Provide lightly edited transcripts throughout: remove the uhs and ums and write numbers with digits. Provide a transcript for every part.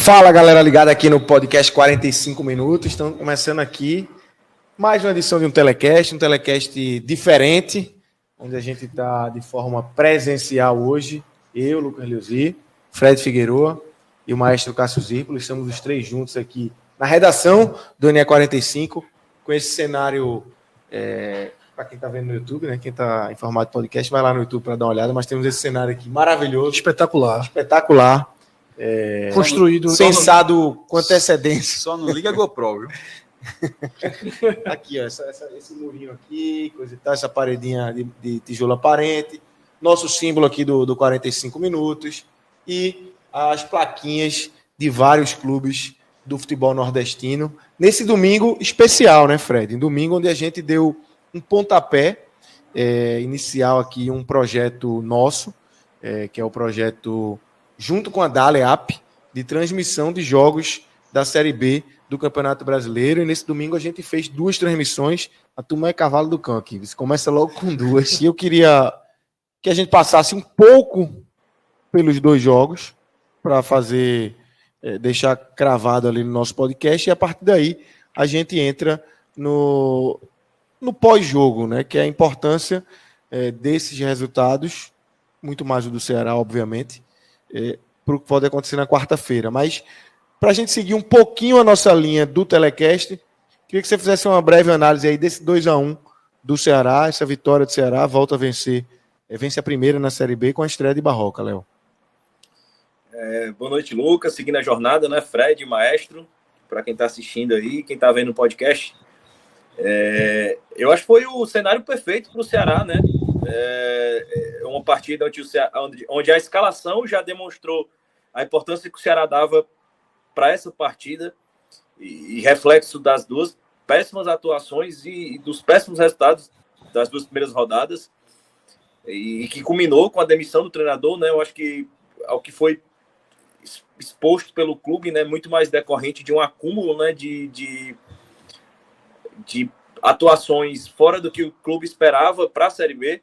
Fala, galera ligada aqui no podcast 45 minutos. Estamos começando aqui mais uma edição de um telecast diferente, onde a gente está de forma presencial hoje. Eu, Lucas Leuzi, Fred Figueroa e o maestro Cássio Zirpolo. Estamos os três juntos aqui na redação do NE45, com esse cenário, para quem está vendo no YouTube, né? Quem está em formato de podcast, vai lá no YouTube para dar uma olhada, mas temos esse cenário aqui maravilhoso. Espetacular. Construído. Pensado com antecedência. Só não liga a GoPro, viu? Aqui, ó, esse murinho aqui, coisa e tal, essa paredinha de tijolo aparente, nosso símbolo aqui do 45 minutos e as plaquinhas de vários clubes do futebol nordestino. Nesse domingo especial, né, Fred? Em domingo onde a gente deu um pontapé inicial aqui, um projeto nosso, que é o projeto junto com a Daleap, de transmissão de jogos da Série B do Campeonato Brasileiro. E nesse domingo a gente fez 2 transmissões. A turma é cavalo do cão aqui. Você começa logo com 2. E eu queria que a gente passasse um pouco pelos 2 jogos para fazer, deixar cravado ali no nosso podcast. E a partir daí a gente entra no pós-jogo, né? Que é a importância desses resultados, muito mais o do Ceará, obviamente, para o que pode acontecer na quarta-feira. Mas, para a gente seguir um pouquinho a nossa linha do telecast, queria que você fizesse uma breve análise aí desse 2-1 do Ceará, essa vitória do Ceará, volta a vencer, vence a primeira na Série B com a estreia de Barroca, Léo. Boa noite, Lucas, seguindo a jornada, né, Fred, maestro, para quem está assistindo aí, quem está vendo o podcast. Eu acho que foi o cenário perfeito para o Ceará, né? Uma partida onde a escalação já demonstrou a importância que o Ceará dava para essa partida e reflexo das 2 péssimas atuações e dos péssimos resultados das 2 primeiras rodadas, e que culminou com a demissão do treinador, né? Eu acho que ao que foi exposto pelo clube, né, muito mais decorrente de um acúmulo, né, de atuações fora do que o clube esperava para a Série B.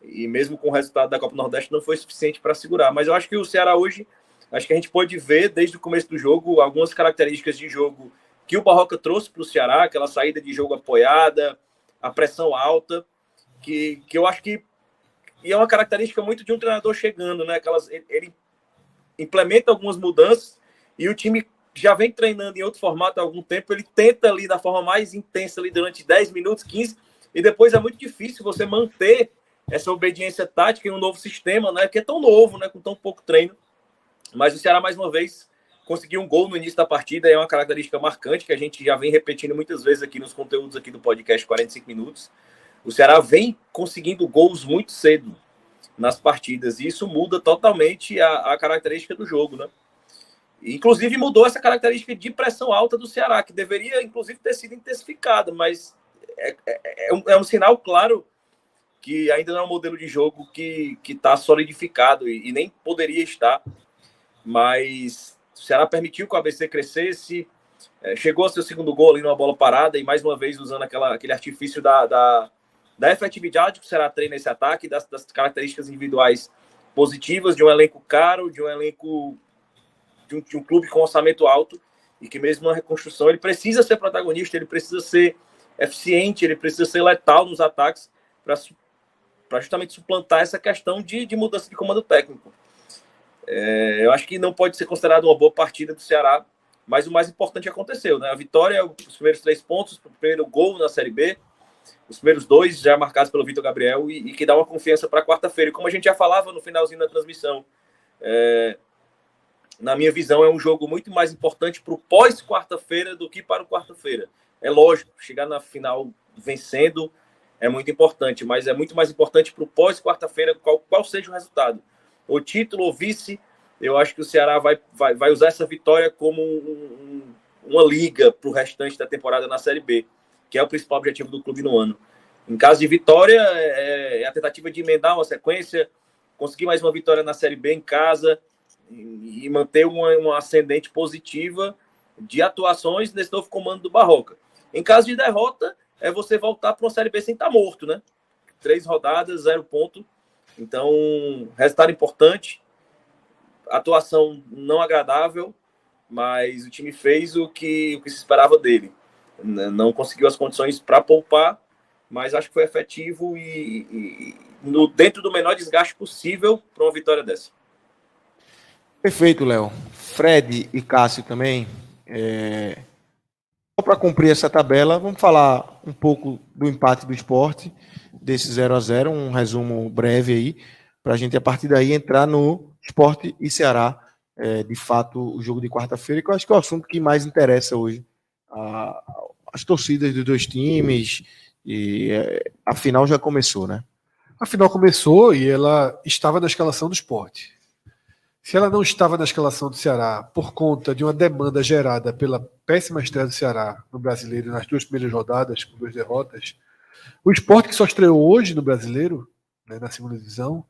E mesmo com o resultado da Copa Nordeste não foi suficiente para segurar. Mas eu acho que o Ceará hoje, acho que a gente pode ver desde o começo do jogo algumas características de jogo que o Barroca trouxe para o Ceará, aquela saída de jogo apoiada, a pressão alta, que eu acho que é uma característica muito de um treinador chegando, né? Ele implementa algumas mudanças e o time já vem treinando em outro formato há algum tempo, ele tenta ali da forma mais intensa ali durante 10 minutos, 15, e depois é muito difícil você manter essa obediência tática em um novo sistema, né, que é tão novo, né, com tão pouco treino. Mas o Ceará, mais uma vez, conseguiu um gol no início da partida, é uma característica marcante que a gente já vem repetindo muitas vezes aqui nos conteúdos aqui do podcast 45 minutos. O Ceará vem conseguindo gols muito cedo nas partidas, e isso muda totalmente a característica do jogo, né? Inclusive mudou essa característica de pressão alta do Ceará, que deveria, inclusive, ter sido intensificada, mas é um sinal claro que ainda não é um modelo de jogo que está solidificado e nem poderia estar, mas o Ceará permitiu que o ABC crescesse, chegou ao seu segundo gol ali numa bola parada e mais uma vez usando aquele artifício da efetividade que o Ceará treina nesse ataque, das características individuais positivas de um elenco caro, de um elenco de um clube com orçamento alto e que mesmo na reconstrução ele precisa ser protagonista, ele precisa ser eficiente, ele precisa ser letal nos ataques para justamente suplantar essa questão de mudança de comando técnico. Eu acho que não pode ser considerado uma boa partida do Ceará, mas o mais importante aconteceu, né? A vitória, os primeiros 3 pontos, o primeiro gol na Série B, os primeiros 2 já marcados pelo Vitor Gabriel e que dá uma confiança para quarta-feira. E como a gente já falava no finalzinho da transmissão, na minha visão, é um jogo muito mais importante para o pós-quarta-feira do que para o quarta-feira. É lógico, chegar na final vencendo é muito importante, mas é muito mais importante para o pós-quarta-feira, qual seja o resultado. O título ou vice, eu acho que o Ceará vai usar essa vitória como uma liga para o restante da temporada na Série B, que é o principal objetivo do clube no ano. Em caso de vitória, é a tentativa de emendar uma sequência, conseguir mais uma vitória na Série B em casa e manter uma ascendente positiva de atuações nesse novo comando do Barroca. Em caso de derrota, é você voltar para uma Série B sem estar morto, né? 3 rodadas, 0 ponto. Então, resultado importante, atuação não agradável, mas o time fez o que se esperava dele. Não conseguiu as condições para poupar, mas acho que foi efetivo dentro do menor desgaste possível para uma vitória dessa. Perfeito, Léo. Fred e Cássio também. Só para cumprir essa tabela, vamos falar um pouco do empate do Sport, desse 0-0, um resumo breve aí, para a gente, a partir daí, entrar no Sport e Ceará, de fato, o jogo de quarta-feira, que eu acho que é o assunto que mais interessa hoje as torcidas dos dois times, e a final já começou, né? A final começou e ela estava na escalação do Sport. Se ela não estava na escalação do Ceará por conta de uma demanda gerada pela péssima estreia do Ceará no Brasileiro nas 2 primeiras rodadas, com 2 derrotas, o Sport, que só estreou hoje no Brasileiro, né, na segunda divisão,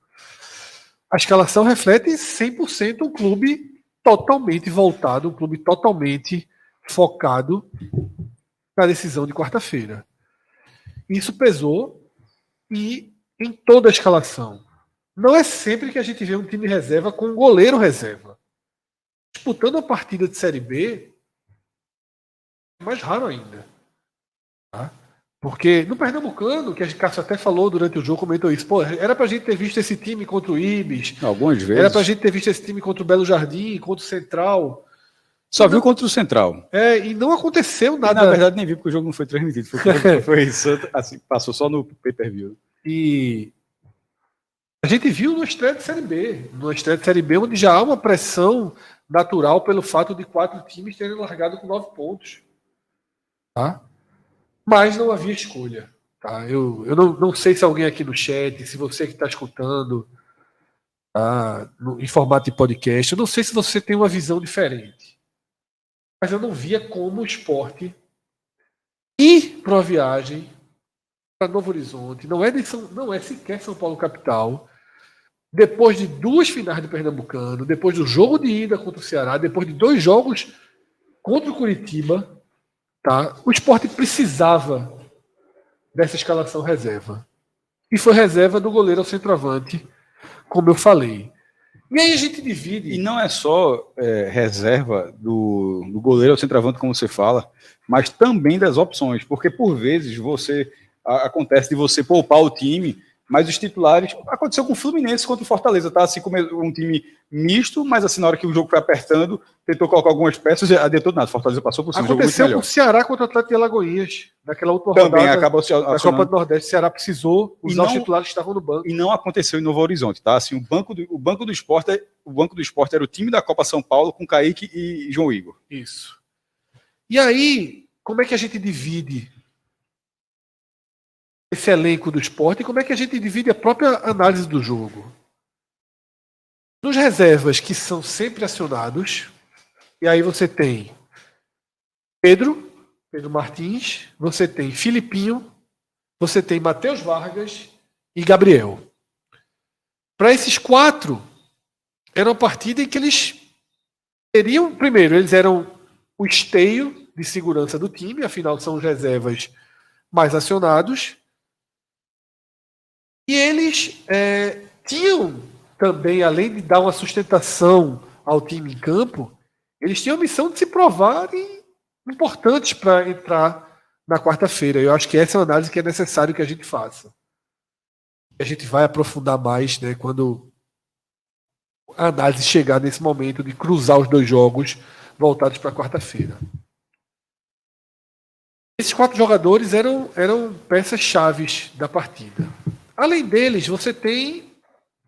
a escalação reflete 100% um clube totalmente voltado, um clube totalmente focado na decisão de quarta-feira. Isso pesou e em toda a escalação. Não é sempre que a gente vê um time reserva com um goleiro reserva. Disputando a partida de Série B, é mais raro ainda. Tá? Porque no Pernambucano, que a gente até falou durante o jogo, comentou isso, era pra gente ter visto esse time contra o Ibis. Algumas vezes. Era pra gente ter visto esse time contra o Belo Jardim, contra o Central. Só viu contra o Central. E não aconteceu nada. E, na verdade, nem vi, porque o jogo não foi transmitido. Foi assim, passou só no pay-per-view. E a gente viu no estreia de Série B. No estreia de Série B, onde já há uma pressão natural pelo fato de 4 times terem largado com 9 pontos. Tá? Mas não havia escolha. Tá? Eu não sei se alguém aqui no chat, se você que está escutando em formato de podcast, eu não sei se você tem uma visão diferente. Mas eu não via como o Sport ir para uma viagem para Novo Horizonte, não é sequer São Paulo capital, depois de 2 finais do Pernambucano, depois do jogo de ida contra o Ceará, depois de 2 jogos contra o Curitiba, tá? O Sport precisava dessa escalação reserva. E foi reserva do goleiro ao centroavante, como eu falei. E aí a gente divide. E não é só reserva do goleiro ao centroavante, como você fala, mas também das opções, porque por vezes acontece de você poupar o time, mas os titulares... Aconteceu com o Fluminense contra o Fortaleza, tá? Assim como um time misto, mas assim, na hora que o jogo foi apertando, tentou colocar algumas peças e adiantou nada. Fortaleza passou por cima. Aconteceu com o Ceará contra o Atlético de Alagoinhas, naquela última também rodada acabou da Copa do Nordeste. O Ceará precisou usar os titulares que estavam no banco. E não aconteceu em Novo Horizonte, tá? Assim, o banco do Sport era o time da Copa São Paulo com Kaique e João Igor. Isso. E aí, como é que a gente divide esse elenco do Sport e como é que a gente divide a própria análise do jogo? Nos reservas que são sempre acionados, e aí você tem Pedro Martins, você tem Filipinho, você tem Matheus Vargas e Gabriel. Para esses 4, era uma partida em que eles teriam, primeiro, eles eram o esteio de segurança do time, afinal são os reservas mais acionados, e eles tinham também, além de dar uma sustentação ao time em campo, eles tinham a missão de se provarem importantes para entrar na quarta-feira. Eu acho que essa é uma análise que é necessário que a gente faça. A gente vai aprofundar mais, né, quando a análise chegar nesse momento de cruzar os 2 jogos voltados para quarta-feira. Esses 4 jogadores eram peças chaves da partida. Além deles, você tem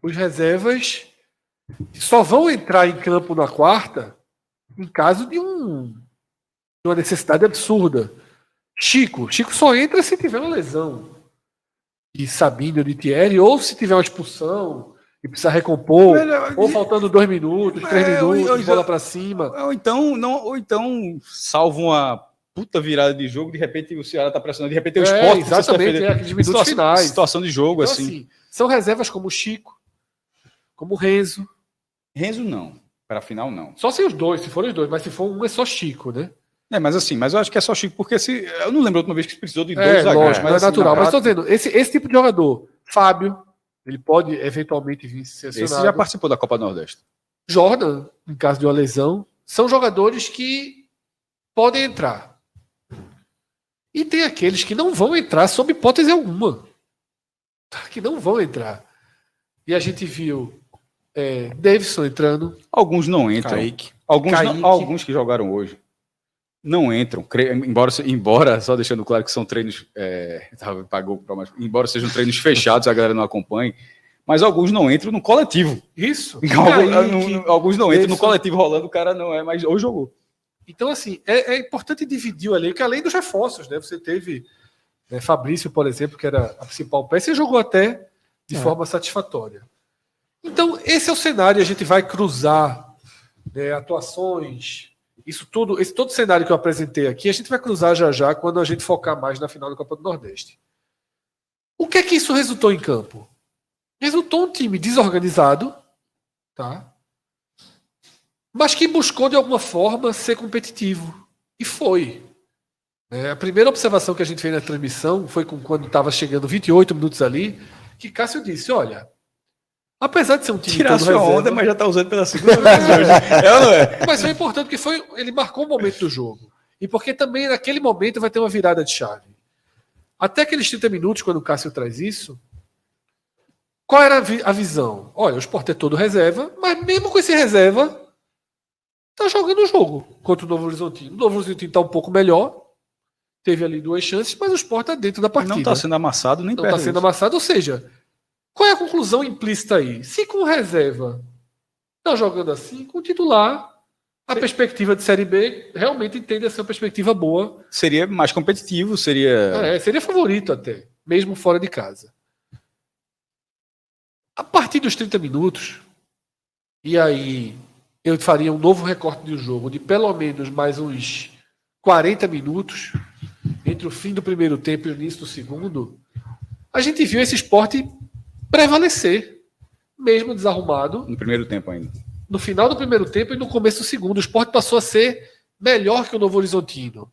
os reservas que só vão entrar em campo na quarta em caso de uma necessidade absurda. Chico só entra se tiver uma lesão de Sabino ou de Thierry, ou se tiver uma expulsão e precisar recompor, ou faltando 2 minutos, 3 minutos, bola para cima. Ou então, salvo uma puta virada de jogo, de repente o Ceará tá pressionando, de repente o Sport exatamente, aqueles minutos finais. Situação de jogo, então, assim. São reservas como o Chico, como o Renzo. Renzo não, para a final não. Só se os 2, se forem os 2, mas se for um é só Chico, né? Mas eu acho que é só Chico, porque eu não lembro a última vez que precisou de 2 zagueiros. Mas é natural. Mas estou dizendo, esse tipo de jogador, Fábio, ele pode eventualmente vir ser acionado. Esse já participou da Copa do Nordeste. Jordan, em caso de uma lesão. são jogadores que podem entrar. E tem aqueles que não vão entrar sob hipótese alguma. Que não vão entrar. E a gente viu Davidson entrando. Alguns não entram. Kaique. Alguns que jogaram hoje não entram. Embora só deixando claro que são treinos. Embora sejam treinos fechados, a galera não acompanha. Mas alguns não entram no coletivo. Isso. Alguns não entram no coletivo rolando, o cara não é, mas hoje jogou. Então, assim, é importante dividir o elenco, além dos reforços, né? Você teve Fabrício, por exemplo, que era a principal peça, e jogou até de forma satisfatória. Então, esse é o cenário, a gente vai cruzar atuações, isso tudo, todo cenário que eu apresentei aqui, a gente vai cruzar já quando a gente focar mais na final da Copa do Nordeste. O que é que isso resultou em campo? Resultou um time desorganizado, tá? Mas que buscou de alguma forma ser competitivo. E foi. A primeira observação que a gente fez na transmissão foi quando estava chegando 28 minutos ali, que Cássio disse, olha, apesar de ser um time tirar todo sua reserva, onda, mas já está usando pela segunda vez hoje. É ou não é? Mas foi importante porque ele marcou o momento do jogo. E porque também naquele momento vai ter uma virada de chave. Até aqueles 30 minutos, quando o Cássio traz isso, qual era a visão? Olha, o Sport é todo reserva, mas mesmo com esse reserva, tá jogando o jogo contra o Novo Horizontino. O Novo Horizontino tá um pouco melhor, teve ali 2 chances, mas o Sport tá dentro da partida. Não está sendo amassado nem perto. Não está sendo amassado, ou seja, qual é a conclusão implícita aí? Se com reserva tá jogando assim, com titular, a perspectiva de Série B realmente tende a ser uma perspectiva boa. Seria mais competitivo, seria... Seria favorito até, mesmo fora de casa. A partir dos 30 minutos, e aí eu faria um novo recorte do jogo de pelo menos mais uns 40 minutos, entre o fim do primeiro tempo e o início do segundo, a gente viu esse Sport prevalecer, mesmo desarrumado. No primeiro tempo ainda. No final do primeiro tempo e no começo do segundo, o Sport passou a ser melhor que o Novo Horizontino.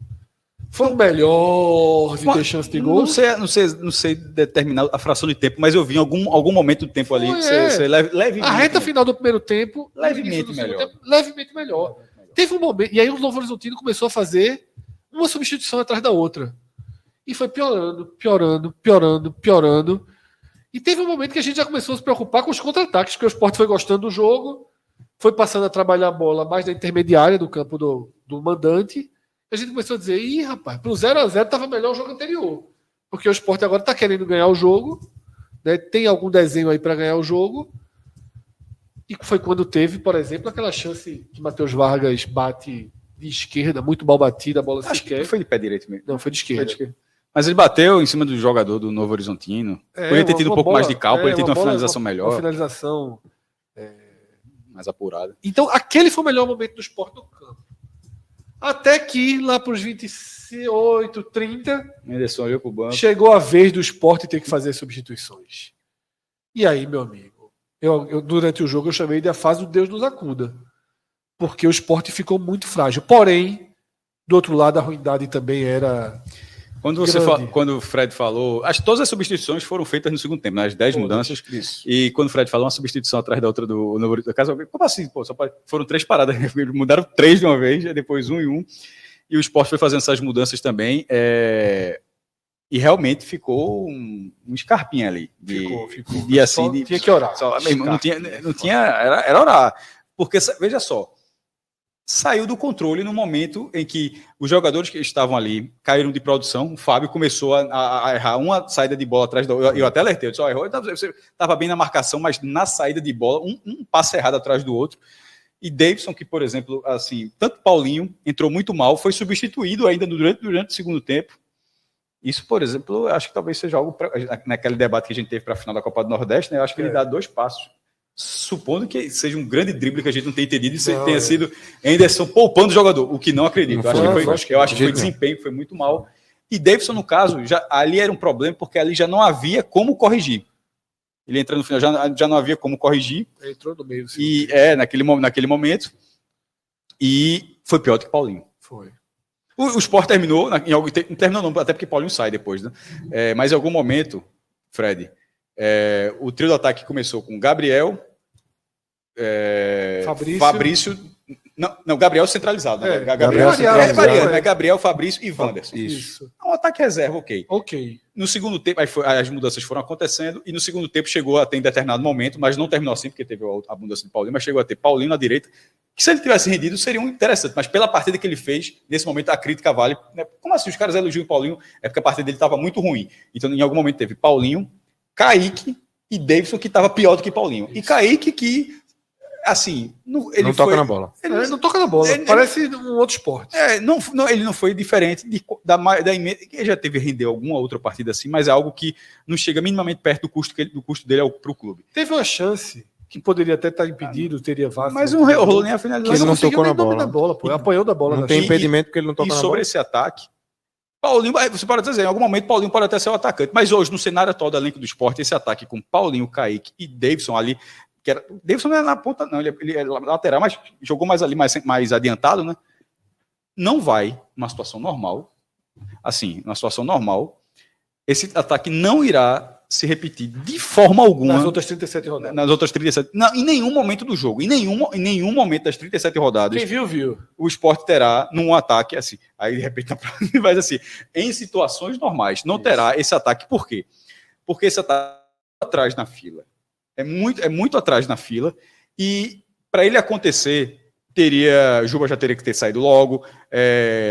Foi o melhor de ter chance de gol? Não sei determinar a fração de tempo, mas eu vi em algum momento do tempo ali. Levemente. A reta final do primeiro tempo, levemente melhor. Levemente melhor. Teve um momento, e aí o Novo Horizontino começou a fazer uma substituição atrás da outra. E foi piorando. E teve um momento que a gente já começou a se preocupar com os contra-ataques, porque o Sport foi gostando do jogo, foi passando a trabalhar a bola mais na intermediária do campo do mandante. A gente começou a dizer, rapaz, pro 0-0 estava melhor o jogo anterior. Porque o Sport agora está querendo ganhar o jogo, né? Tem algum desenho aí para ganhar o jogo. E foi quando teve, por exemplo, aquela chance que Matheus Vargas bate de esquerda, muito mal batida, a bola Acho que foi de pé direito mesmo. Não, foi de esquerda. Mas ele bateu em cima do jogador do Novo Horizontino. Podia ter tido um pouco mais de calma, podia ter tido uma finalização melhor. Uma finalização mais apurada. Então, aquele foi o melhor momento do Sport no campo. Até que, lá para os 28, 30, Anderson olhou pro banco. Chegou a vez do Sport ter que fazer substituições. E aí, meu amigo, eu durante o jogo eu chamei de a fase do Deus nos acuda. Porque o Sport ficou muito frágil. Porém, do outro lado, a ruindade também era... Quando o Fred falou, todas as substituições foram feitas no segundo tempo, né? As 10 mudanças. Isso. E quando o Fred falou uma substituição atrás da outra do Novo Horizontino, como assim? Foram 3 paradas, mudaram 3 de uma vez, depois 1 e 1. E o Sport foi fazendo essas mudanças também. E realmente ficou um escarpinho ali. Ficou. E assim, tinha que orar. Não tinha, era orar. Porque, veja só, saiu do controle no momento em que os jogadores que estavam ali caíram de produção. O Fábio começou a errar uma saída de bola atrás da outra. Eu até alertei, eu disse, errou. Você estava bem na marcação, mas na saída de bola, um passe errado atrás do outro. E Davidson, que, por exemplo, assim, tanto Paulinho entrou muito mal, foi substituído ainda durante o segundo tempo. Isso, por exemplo, acho que talvez seja algo naquele debate que a gente teve para a final da Copa do Nordeste, né? Eu acho que ele dá 2 passos. Supondo que seja um grande drible que a gente não tenha entendido e tenha sido Anderson poupando o jogador, o que não acredito. Eu acho que foi desempenho, foi muito mal. E Davidson, no caso, ali era um problema, porque ali já não havia como corrigir. Ele entra no final, já não havia como corrigir. Ele entrou no meio. E naquele momento. E foi pior do que Paulinho. Foi. O Sport terminou, terminou não, até porque Paulinho sai depois, né? Mas em algum momento, Fred, o trio do ataque começou com Gabriel, Fabrício Não, Gabriel centralizado. Né? Gabriel variando, né? Gabriel, Fabrício e Wanderson. Isso. É um ataque reserva, ok. Ok. No segundo tempo, as mudanças foram acontecendo, e no segundo tempo chegou a ter em determinado momento, mas não terminou assim, porque teve a mudança de Paulinho, mas chegou a ter Paulinho na direita, que se ele tivesse rendido seria um interessante, mas pela partida que ele fez, nesse momento a crítica vale. Né? Como assim? Os caras elogiam o Paulinho, é porque a partida dele estava muito ruim. Então, em algum momento teve Paulinho, Kaique e Davidson, que estava pior do que Paulinho. E Kaique que, assim... Ele não toca na bola. Ele não toca na bola, parece um outro esporte. Ele não foi diferente ele já teve render alguma outra partida assim, mas é algo que não chega minimamente perto do custo dele para o clube. Teve uma chance que poderia até estar impedido, teria vácuo. Mas não rolou nem a finalização. Ele não tocou na bola. Pô, apanhou da bola. Não tem impedimento porque ele não toca na bola. E sobre esse ataque, Paulinho, você pode dizer, em algum momento Paulinho pode até ser o atacante, mas hoje, no cenário atual do elenco do esporte, esse ataque com Paulinho, Kaique e Davidson ali, Davidson não é na ponta, não, ele é lateral, mas jogou mais ali, mais adiantado, né? Não vai, numa situação normal, esse ataque não irá se repetir de forma alguma. Nas outras 37 rodadas. Nas outras 37. Não, em nenhum momento do jogo. Em nenhum momento das 37 rodadas. Quem viu. O Sport terá num ataque assim. Aí, de repente, vai assim. Em situações normais, não terá esse ataque. Por quê? Porque esse ataque é atrás na fila. É muito atrás na fila. E para ele acontecer, Juba já teria que ter saído logo,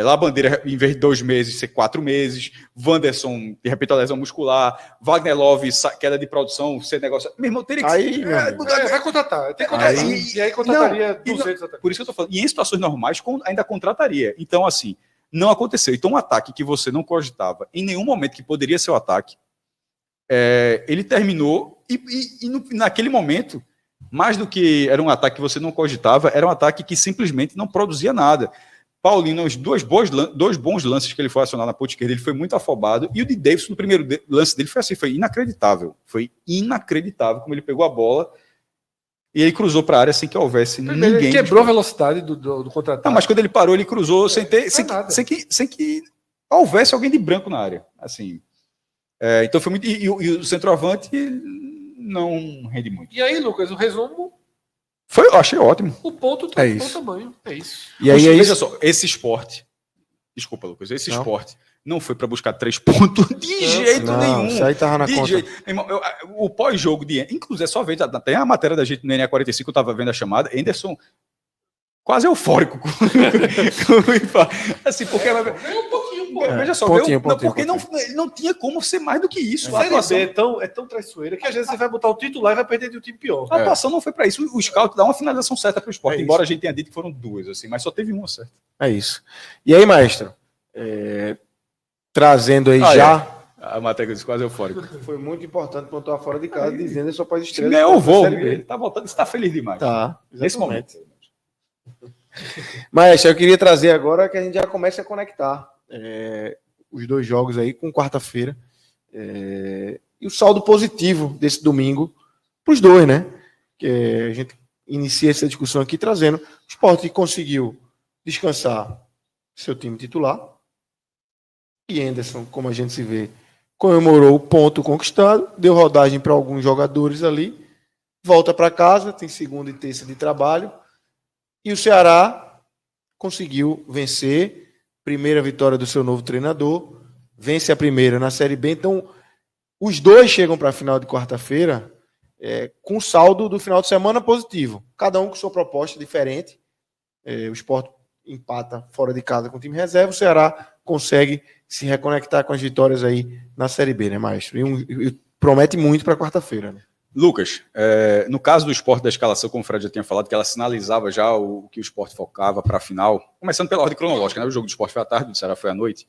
Labandeira, em vez de 2 meses, ser 4 meses, Wanderson, de repente, a lesão muscular, Wagner Love, queda de produção, ser negócio. Meu irmão, teria que ser. Vai contratar. Tem que contratar. E aí contrataria 200 atacantes. Por isso que eu estou falando. E em situações normais, ainda contrataria. Então, assim, não aconteceu. Então, um ataque que você não cogitava em nenhum momento que poderia ser o ataque, ele terminou e naquele momento. Mais do que era um ataque que você não cogitava, era um ataque que simplesmente não produzia nada. Paulinho, os dois bons lances que ele foi acionar na ponta esquerda, ele foi muito afobado. E o de Davidson, no primeiro lance dele, foi assim, foi inacreditável. Foi inacreditável como ele pegou a bola e ele cruzou para a área sem que houvesse ninguém. Ele quebrou a velocidade do contra-ataque. Não, mas quando ele parou, ele cruzou sem que houvesse alguém de branco na área. Assim, então foi muito... E o centroavante... não rende muito. E aí, Lucas, o resumo... Eu achei ótimo. O ponto tá no tamanho. É isso. E aí, veja só, esse esporte... Desculpa, Lucas. Esporte não foi para buscar 3 pontos de jeito nenhum. Isso aí tava na conta. O pós-jogo de... Inclusive, é só ver, tem a matéria da gente no NA45, eu estava vendo a chamada, Anderson quase eufórico. Assim, porque... Veja só, porque não tinha como ser mais do que isso. A atuação é tão traiçoeira que às vezes você vai botar o titular e vai perder de um time pior. A atuação não foi para isso. O scout dá uma finalização certa para o Sport, embora a gente tenha dito que foram 2, assim, mas só teve uma certa. É isso. E aí, maestro, trazendo aí a matéria disse quase eufórico. Foi muito importante pontuar fora de casa, dizendo só pós estreia. Ganhou o voo. Ele tá voltando, está feliz demais. Tá, nesse momento. Maestro, eu queria trazer agora que a gente já comece a conectar os 2 jogos aí com quarta-feira e o saldo positivo desse domingo para os 2, né? Que a gente inicia essa discussão aqui trazendo o Sport conseguiu descansar seu time titular e Anderson, como a gente se vê, comemorou o ponto conquistado, deu rodagem para alguns jogadores ali, volta para casa, tem segunda e terça de trabalho e o Ceará conseguiu vencer. Primeira vitória do seu novo treinador, vence a primeira na Série B. Então, os 2 chegam para a final de quarta-feira com saldo do final de semana positivo. Cada um com sua proposta diferente. O Sport empata fora de casa com o time reserva. O Ceará consegue se reconectar com as vitórias aí na Série B, né, maestro? E promete muito para quarta-feira, né? Lucas, no caso do Sport da escalação, como o Fred já tinha falado, que ela sinalizava já o que o Sport focava para a final, começando pela ordem cronológica, né? O jogo do Sport foi à tarde, o do Ceará foi à noite.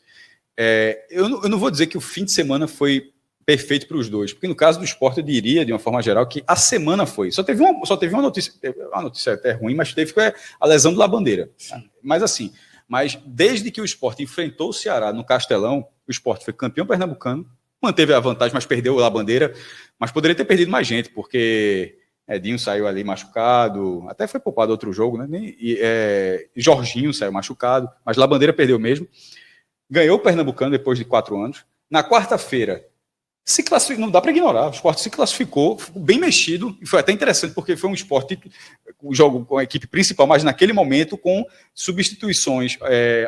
Eu não vou dizer que o fim de semana foi perfeito para os 2, porque no caso do Sport eu diria, de uma forma geral, que a semana foi. Só teve uma notícia até ruim, mas teve a lesão do Labandeira. Mas desde que o Sport enfrentou o Ceará no Castelão, o Sport foi campeão pernambucano, manteve a vantagem, mas perdeu a bandeira. Mas poderia ter perdido mais gente, porque Edinho saiu ali machucado, até foi poupado outro jogo, né? Jorginho saiu machucado, mas Labandeira perdeu mesmo. Ganhou o Pernambucano depois de 4 anos. Na quarta-feira, se classificou, não dá para ignorar, o Sport se classificou, ficou bem mexido, e foi até interessante, porque foi um Sport o jogo com a equipe principal, mas naquele momento com substituições,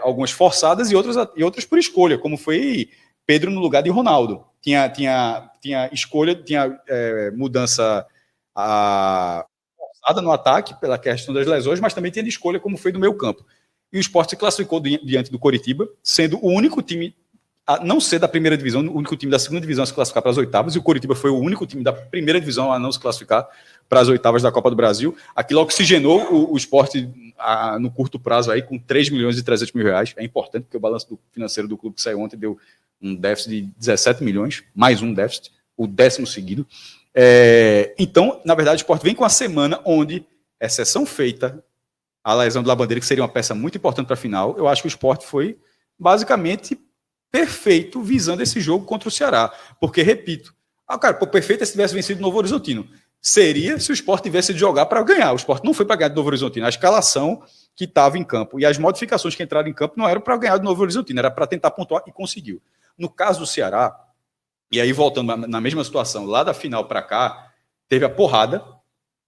algumas forçadas e outras por escolha, como foi Pedro no lugar de Ronaldo. Tinha escolha, tinha mudança forçada no ataque pela questão das lesões, mas também tinha de escolha, como foi do meio campo. E o Sport se classificou diante do Coritiba, sendo o único time a não ser da primeira divisão, o único time da segunda divisão a se classificar para as oitavas, e o Coritiba foi o único time da primeira divisão a não se classificar para as oitavas da Copa do Brasil. Aquilo oxigenou o Sport no curto prazo aí com 3 milhões e 300 mil reais. É importante, porque o balanço financeiro do clube que saiu ontem deu um déficit de 17 milhões, mais um déficit, o 10º seguido. Então, na verdade, o Sport vem com a semana onde, exceção feita, a lesão do Labandeira, que seria uma peça muito importante para a final, eu acho que o Sport foi basicamente perfeito visando esse jogo contra o Ceará. Porque, repito, perfeito se tivesse vencido o Novo Horizontino. Seria se o Sport tivesse de jogar para ganhar. O Sport não foi para ganhar do Novo Horizontino. A escalação que estava em campo e as modificações que entraram em campo não eram para ganhar do Novo Horizontino, era para tentar pontuar e conseguiu. No caso do Ceará, e aí voltando na mesma situação, lá da final para cá, teve a porrada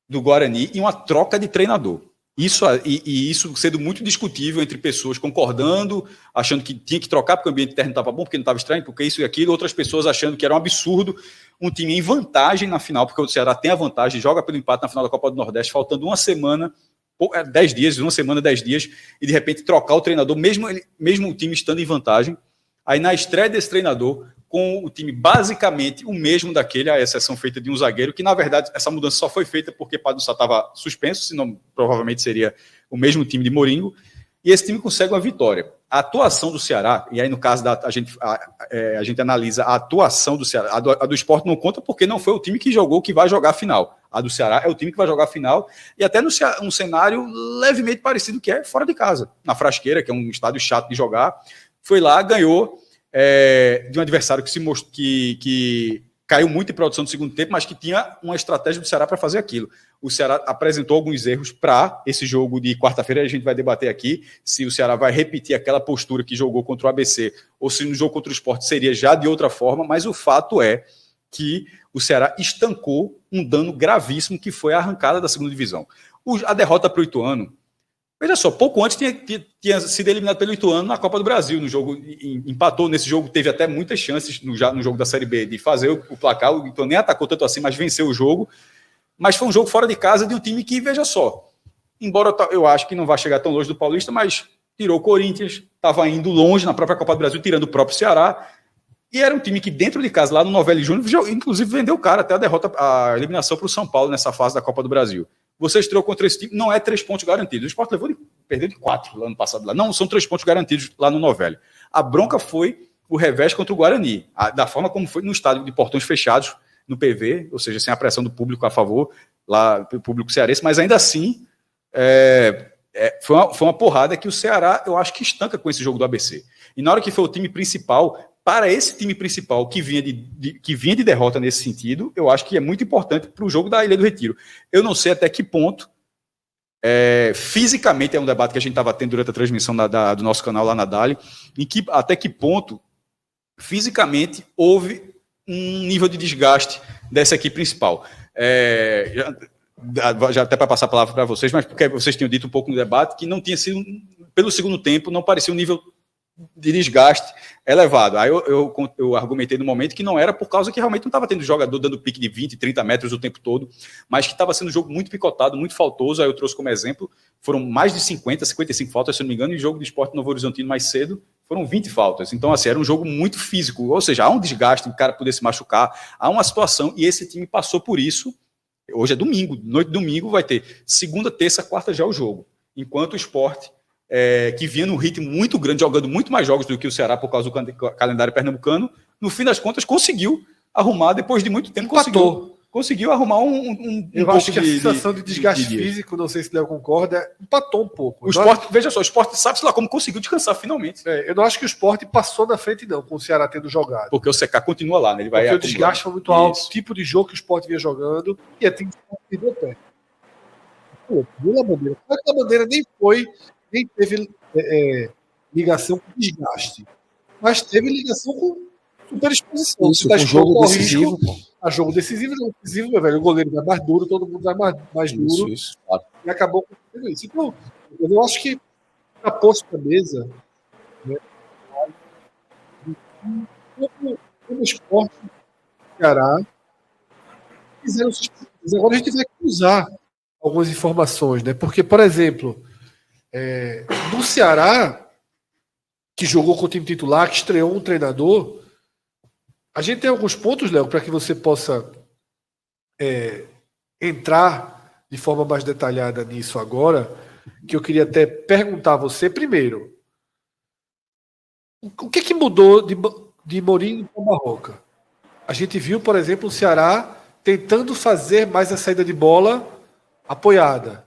do Guarani e uma troca de treinador. Isso sendo muito discutível entre pessoas concordando, achando que tinha que trocar porque o ambiente interno estava bom, porque não estava estranho, porque isso e aquilo, outras pessoas achando que era um absurdo um time em vantagem na final, porque o Ceará tem a vantagem, joga pelo empate na final da Copa do Nordeste, faltando uma semana, 10 dias, uma semana, 10 dias, e de repente trocar o treinador, mesmo o time estando em vantagem. Aí na estreia desse treinador, com o time basicamente o mesmo daquele, a exceção feita de um zagueiro, que na verdade essa mudança só foi feita porque Padre Sá estava suspenso, senão provavelmente seria o mesmo time de Mourinho, e esse time consegue uma vitória. A atuação do Ceará, e aí no caso a gente analisa a atuação do Ceará, a do Sport não conta porque não foi o time que jogou que vai jogar a final. A do Ceará é o time que vai jogar a final, e até um cenário levemente parecido que é fora de casa, na Frasqueira, que é um estádio chato de jogar, foi lá, ganhou de um adversário que se mostrou que caiu muito em produção do segundo tempo, mas que tinha uma estratégia do Ceará para fazer aquilo. O Ceará apresentou alguns erros para esse jogo de quarta-feira, a gente vai debater aqui se o Ceará vai repetir aquela postura que jogou contra o ABC, ou se no jogo contra o Sport seria já de outra forma, mas o fato é que o Ceará estancou um dano gravíssimo que foi a arrancada da segunda divisão. A derrota para o Ituano, veja só, pouco antes tinha sido eliminado pelo Ituano na Copa do Brasil, no jogo, empatou nesse jogo, teve até muitas chances no jogo da Série B de fazer o placar, o Ituano nem atacou tanto assim, mas venceu o jogo, mas foi um jogo fora de casa de um time que, veja só, embora eu acho que não vai chegar tão longe do Paulista, mas tirou o Corinthians, estava indo longe na própria Copa do Brasil, tirando o próprio Ceará, e era um time que dentro de casa, lá no Novelli Júnior, inclusive vendeu o cara até a eliminação para o São Paulo nessa fase da Copa do Brasil. Você estreou contra esse time, não é 3 pontos garantidos. O Sport perdeu de 4 lá no passado. Não, são 3 pontos garantidos lá no Novelli. A bronca foi o revés contra o Guarani, da forma como foi no estádio de portões fechados, no PV, ou seja, sem a pressão do público a favor, lá do público cearense, mas ainda assim foi uma porrada que o Ceará, eu acho que estanca com esse jogo do ABC. E na hora que foi o time principal, para esse time principal que vinha de derrota nesse sentido, eu acho que é muito importante para o jogo da Ilha do Retiro. Eu não sei até que ponto, fisicamente, é um debate que a gente estava tendo durante a transmissão do nosso canal lá na Dali, até que ponto, fisicamente, houve um nível de desgaste dessa equipe principal. Já até para passar a palavra para vocês, mas porque vocês tinham dito um pouco no debate que não tinha sido, pelo segundo tempo, não parecia um nível de desgaste elevado. Aí eu argumentei no momento que não era por causa que realmente não estava tendo jogador dando pique de 20, 30 metros o tempo todo, mas que estava sendo um jogo muito picotado, muito faltoso. Aí eu trouxe como exemplo, foram mais de 55 faltas, se não me engano, e o jogo do Sport Novo Horizontino mais cedo foram 20 faltas. Então, assim, era um jogo muito físico, ou seja, há um desgaste, o cara poder se machucar, há uma situação, e esse time passou por isso. Hoje é domingo, noite de domingo vai ter segunda, terça, quarta já o jogo, enquanto o Sport que vinha num ritmo muito grande, jogando muito mais jogos do que o Ceará por causa do calendário pernambucano, no fim das contas conseguiu arrumar, depois de muito tempo, conseguiu arrumar eu acho que a sensação de desgaste físico, não sei se o Léo concorda, empatou um pouco. Veja só, o Sport sabe-se lá como conseguiu descansar finalmente. Eu não acho que o Sport passou na frente não, com o Ceará tendo jogado. Porque o CK continua lá, né? Ele vai porque o desgaste foi muito alto, o tipo de jogo que o Sport vinha jogando, e até que o pé. A Bandeira nem teve ligação com desgaste, mas teve ligação com super exposição. Isso, Tá com jogo exposto ao decisivo. risco. A jogo decisivo, meu velho. O goleiro vai mais duro, todo mundo vai mais duro. Isso, claro. E acabou acontecendo isso. Então, eu acho que a posto da mesa, né, como esporte do Ceará, fizeram suas pesquisas. Agora a gente vai cruzar algumas informações, né? Porque, por exemplo, do Ceará, que jogou com o time titular, que estreou um treinador, a gente tem alguns pontos, Léo, para que você possa entrar de forma mais detalhada nisso agora, que eu queria até perguntar a você primeiro. O que mudou de Mourinho para Barroca? A gente viu, por exemplo, o Ceará tentando fazer mais a saída de bola apoiada.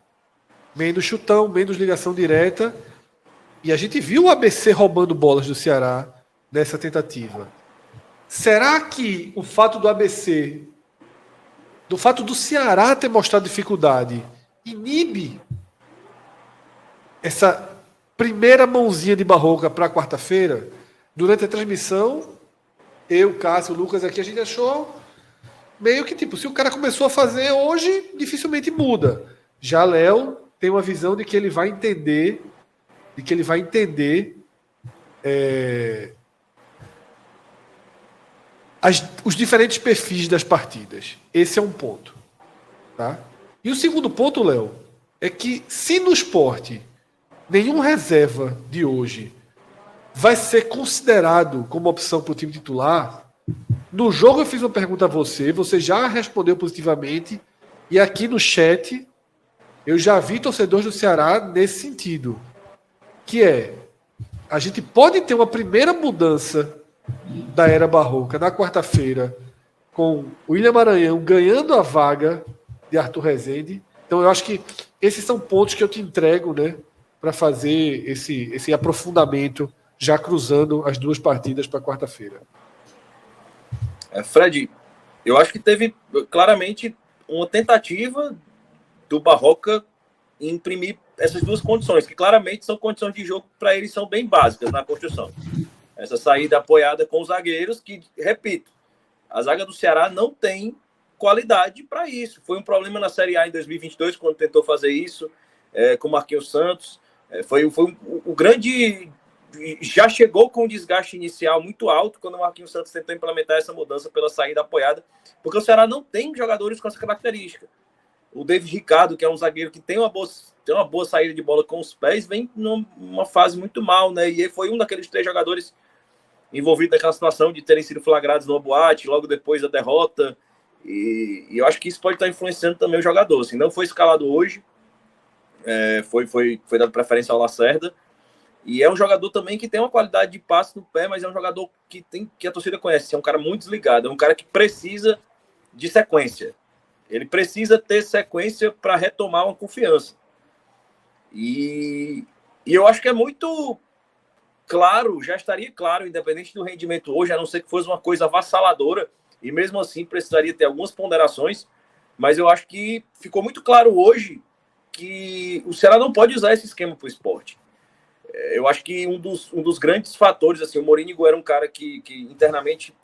Menos chutão, menos ligação direta. E a gente viu o ABC roubando bolas do Ceará nessa tentativa. Será que o fato do ABC, do fato do Ceará ter mostrado dificuldade, inibe essa primeira mãozinha de Barroca para quarta-feira? Durante a transmissão, eu, Cássio, Lucas aqui, a gente achou meio que tipo, se o cara começou a fazer hoje, dificilmente muda. Já Léo tem uma visão de que ele vai entender, os diferentes perfis das partidas. Esse é um ponto. Tá? E o segundo ponto, Léo, é que se no esporte nenhum reserva de hoje vai ser considerado como opção para o time titular, no jogo eu fiz uma pergunta a você já respondeu positivamente, e aqui no chat eu já vi torcedores do Ceará nesse sentido, que a gente pode ter uma primeira mudança da era Barroca na quarta-feira, com o William Maranhão ganhando a vaga de Arthur Rezende. Então eu acho que esses são pontos que eu te entrego, né, para fazer esse aprofundamento, já cruzando as duas partidas para quarta-feira. Fred, eu acho que teve claramente uma tentativa do Barroca em imprimir essas duas condições, que claramente são condições de jogo para eles, são bem básicas na construção. Essa saída apoiada com os zagueiros, que, repito, a zaga do Ceará não tem qualidade para isso. Foi um problema na Série A em 2022, quando tentou fazer isso com o Marquinhos Santos. Foi o grande... Já chegou com um desgaste inicial muito alto quando o Marquinhos Santos tentou implementar essa mudança pela saída apoiada, porque o Ceará não tem jogadores com essa característica. O David Ricardo, que é um zagueiro que tem uma boa saída de bola com os pés, vem numa fase muito mal, né? E ele foi um daqueles 3 jogadores envolvidos naquela situação de terem sido flagrados numa boate logo depois da derrota. E eu acho que isso pode estar influenciando também o jogador. Assim, não foi escalado hoje, foi dado preferência ao Lacerda. E é um jogador também que tem uma qualidade de passe no pé, mas é um jogador que a torcida conhece. É um cara muito desligado, é um cara que precisa de sequência. Ele precisa ter sequência para retomar uma confiança. E eu acho que é muito claro, já estaria claro, independente do rendimento hoje, a não ser que fosse uma coisa avassaladora, e mesmo assim precisaria ter algumas ponderações, mas eu acho que ficou muito claro hoje que o Ceará não pode usar esse esquema para o esporte. Eu acho que um dos grandes fatores, assim, o Mourinho era um cara que internamente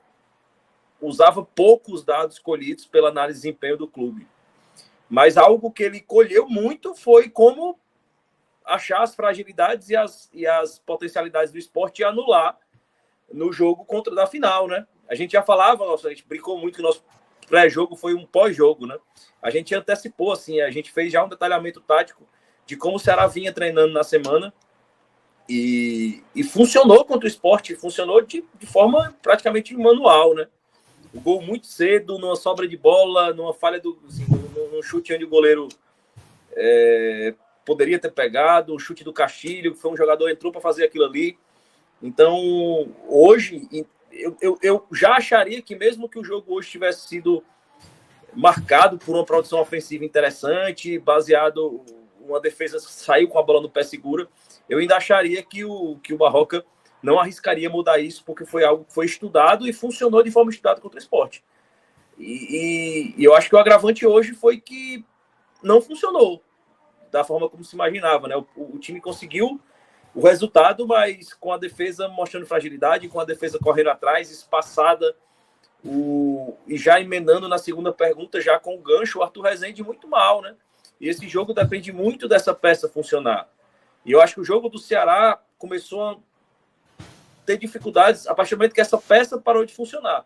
usava poucos dados colhidos pela análise de desempenho do clube. Mas algo que ele colheu muito foi como achar as fragilidades e as potencialidades do esporte e anular no jogo da final, né? A gente já falava, a gente brincou muito que o nosso pré-jogo foi um pós-jogo, né? A gente antecipou, assim, a gente fez já um detalhamento tático de como o Ceará vinha treinando na semana e funcionou contra o esporte, funcionou de forma praticamente manual, né? O gol muito cedo, numa sobra de bola, numa falha num chute onde o goleiro poderia ter pegado, um chute do Castilho, que foi um jogador que entrou para fazer aquilo ali. Então, hoje, eu já acharia que mesmo que o jogo hoje tivesse sido marcado por uma produção ofensiva interessante, baseado, uma defesa saiu com a bola no pé segura, eu ainda acharia que o Barroca não arriscaria mudar isso, porque foi algo que foi estudado e funcionou de forma estudada contra o esporte. E eu acho que o agravante hoje foi que não funcionou da forma como se imaginava, né? O time conseguiu o resultado, mas com a defesa mostrando fragilidade, com a defesa correndo atrás, espaçada, e já emendando na segunda pergunta, já com o gancho, o Arthur Rezende muito mal, né? E esse jogo depende muito dessa peça funcionar. E eu acho que o jogo do Ceará começou a ter dificuldades a partir do momento que essa peça parou de funcionar.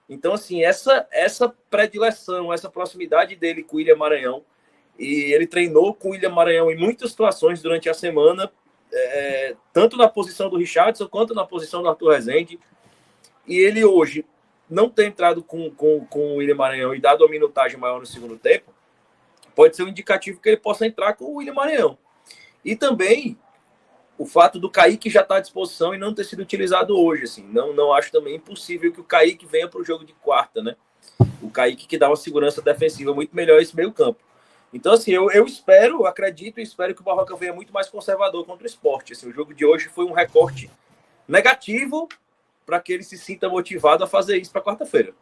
Então, assim, essa predileção, essa proximidade dele com o William Maranhão, e ele treinou com o William Maranhão em muitas situações durante a semana, tanto na posição do Richardson quanto na posição do Arthur Rezende. E ele hoje não ter entrado com o William Maranhão e dado uma minutagem maior no segundo tempo, pode ser um indicativo que ele possa entrar com o William Maranhão. E também o fato do Kaique já estar à disposição e não ter sido utilizado hoje. Assim, não acho também impossível que o Kaique venha para o jogo de quarta, né? O Kaique que dá uma segurança defensiva muito melhor esse meio campo. Então, assim, eu acredito e espero que o Barroca venha muito mais conservador contra o Sport. Assim, o jogo de hoje foi um recorte negativo para que ele se sinta motivado a fazer isso para quarta-feira.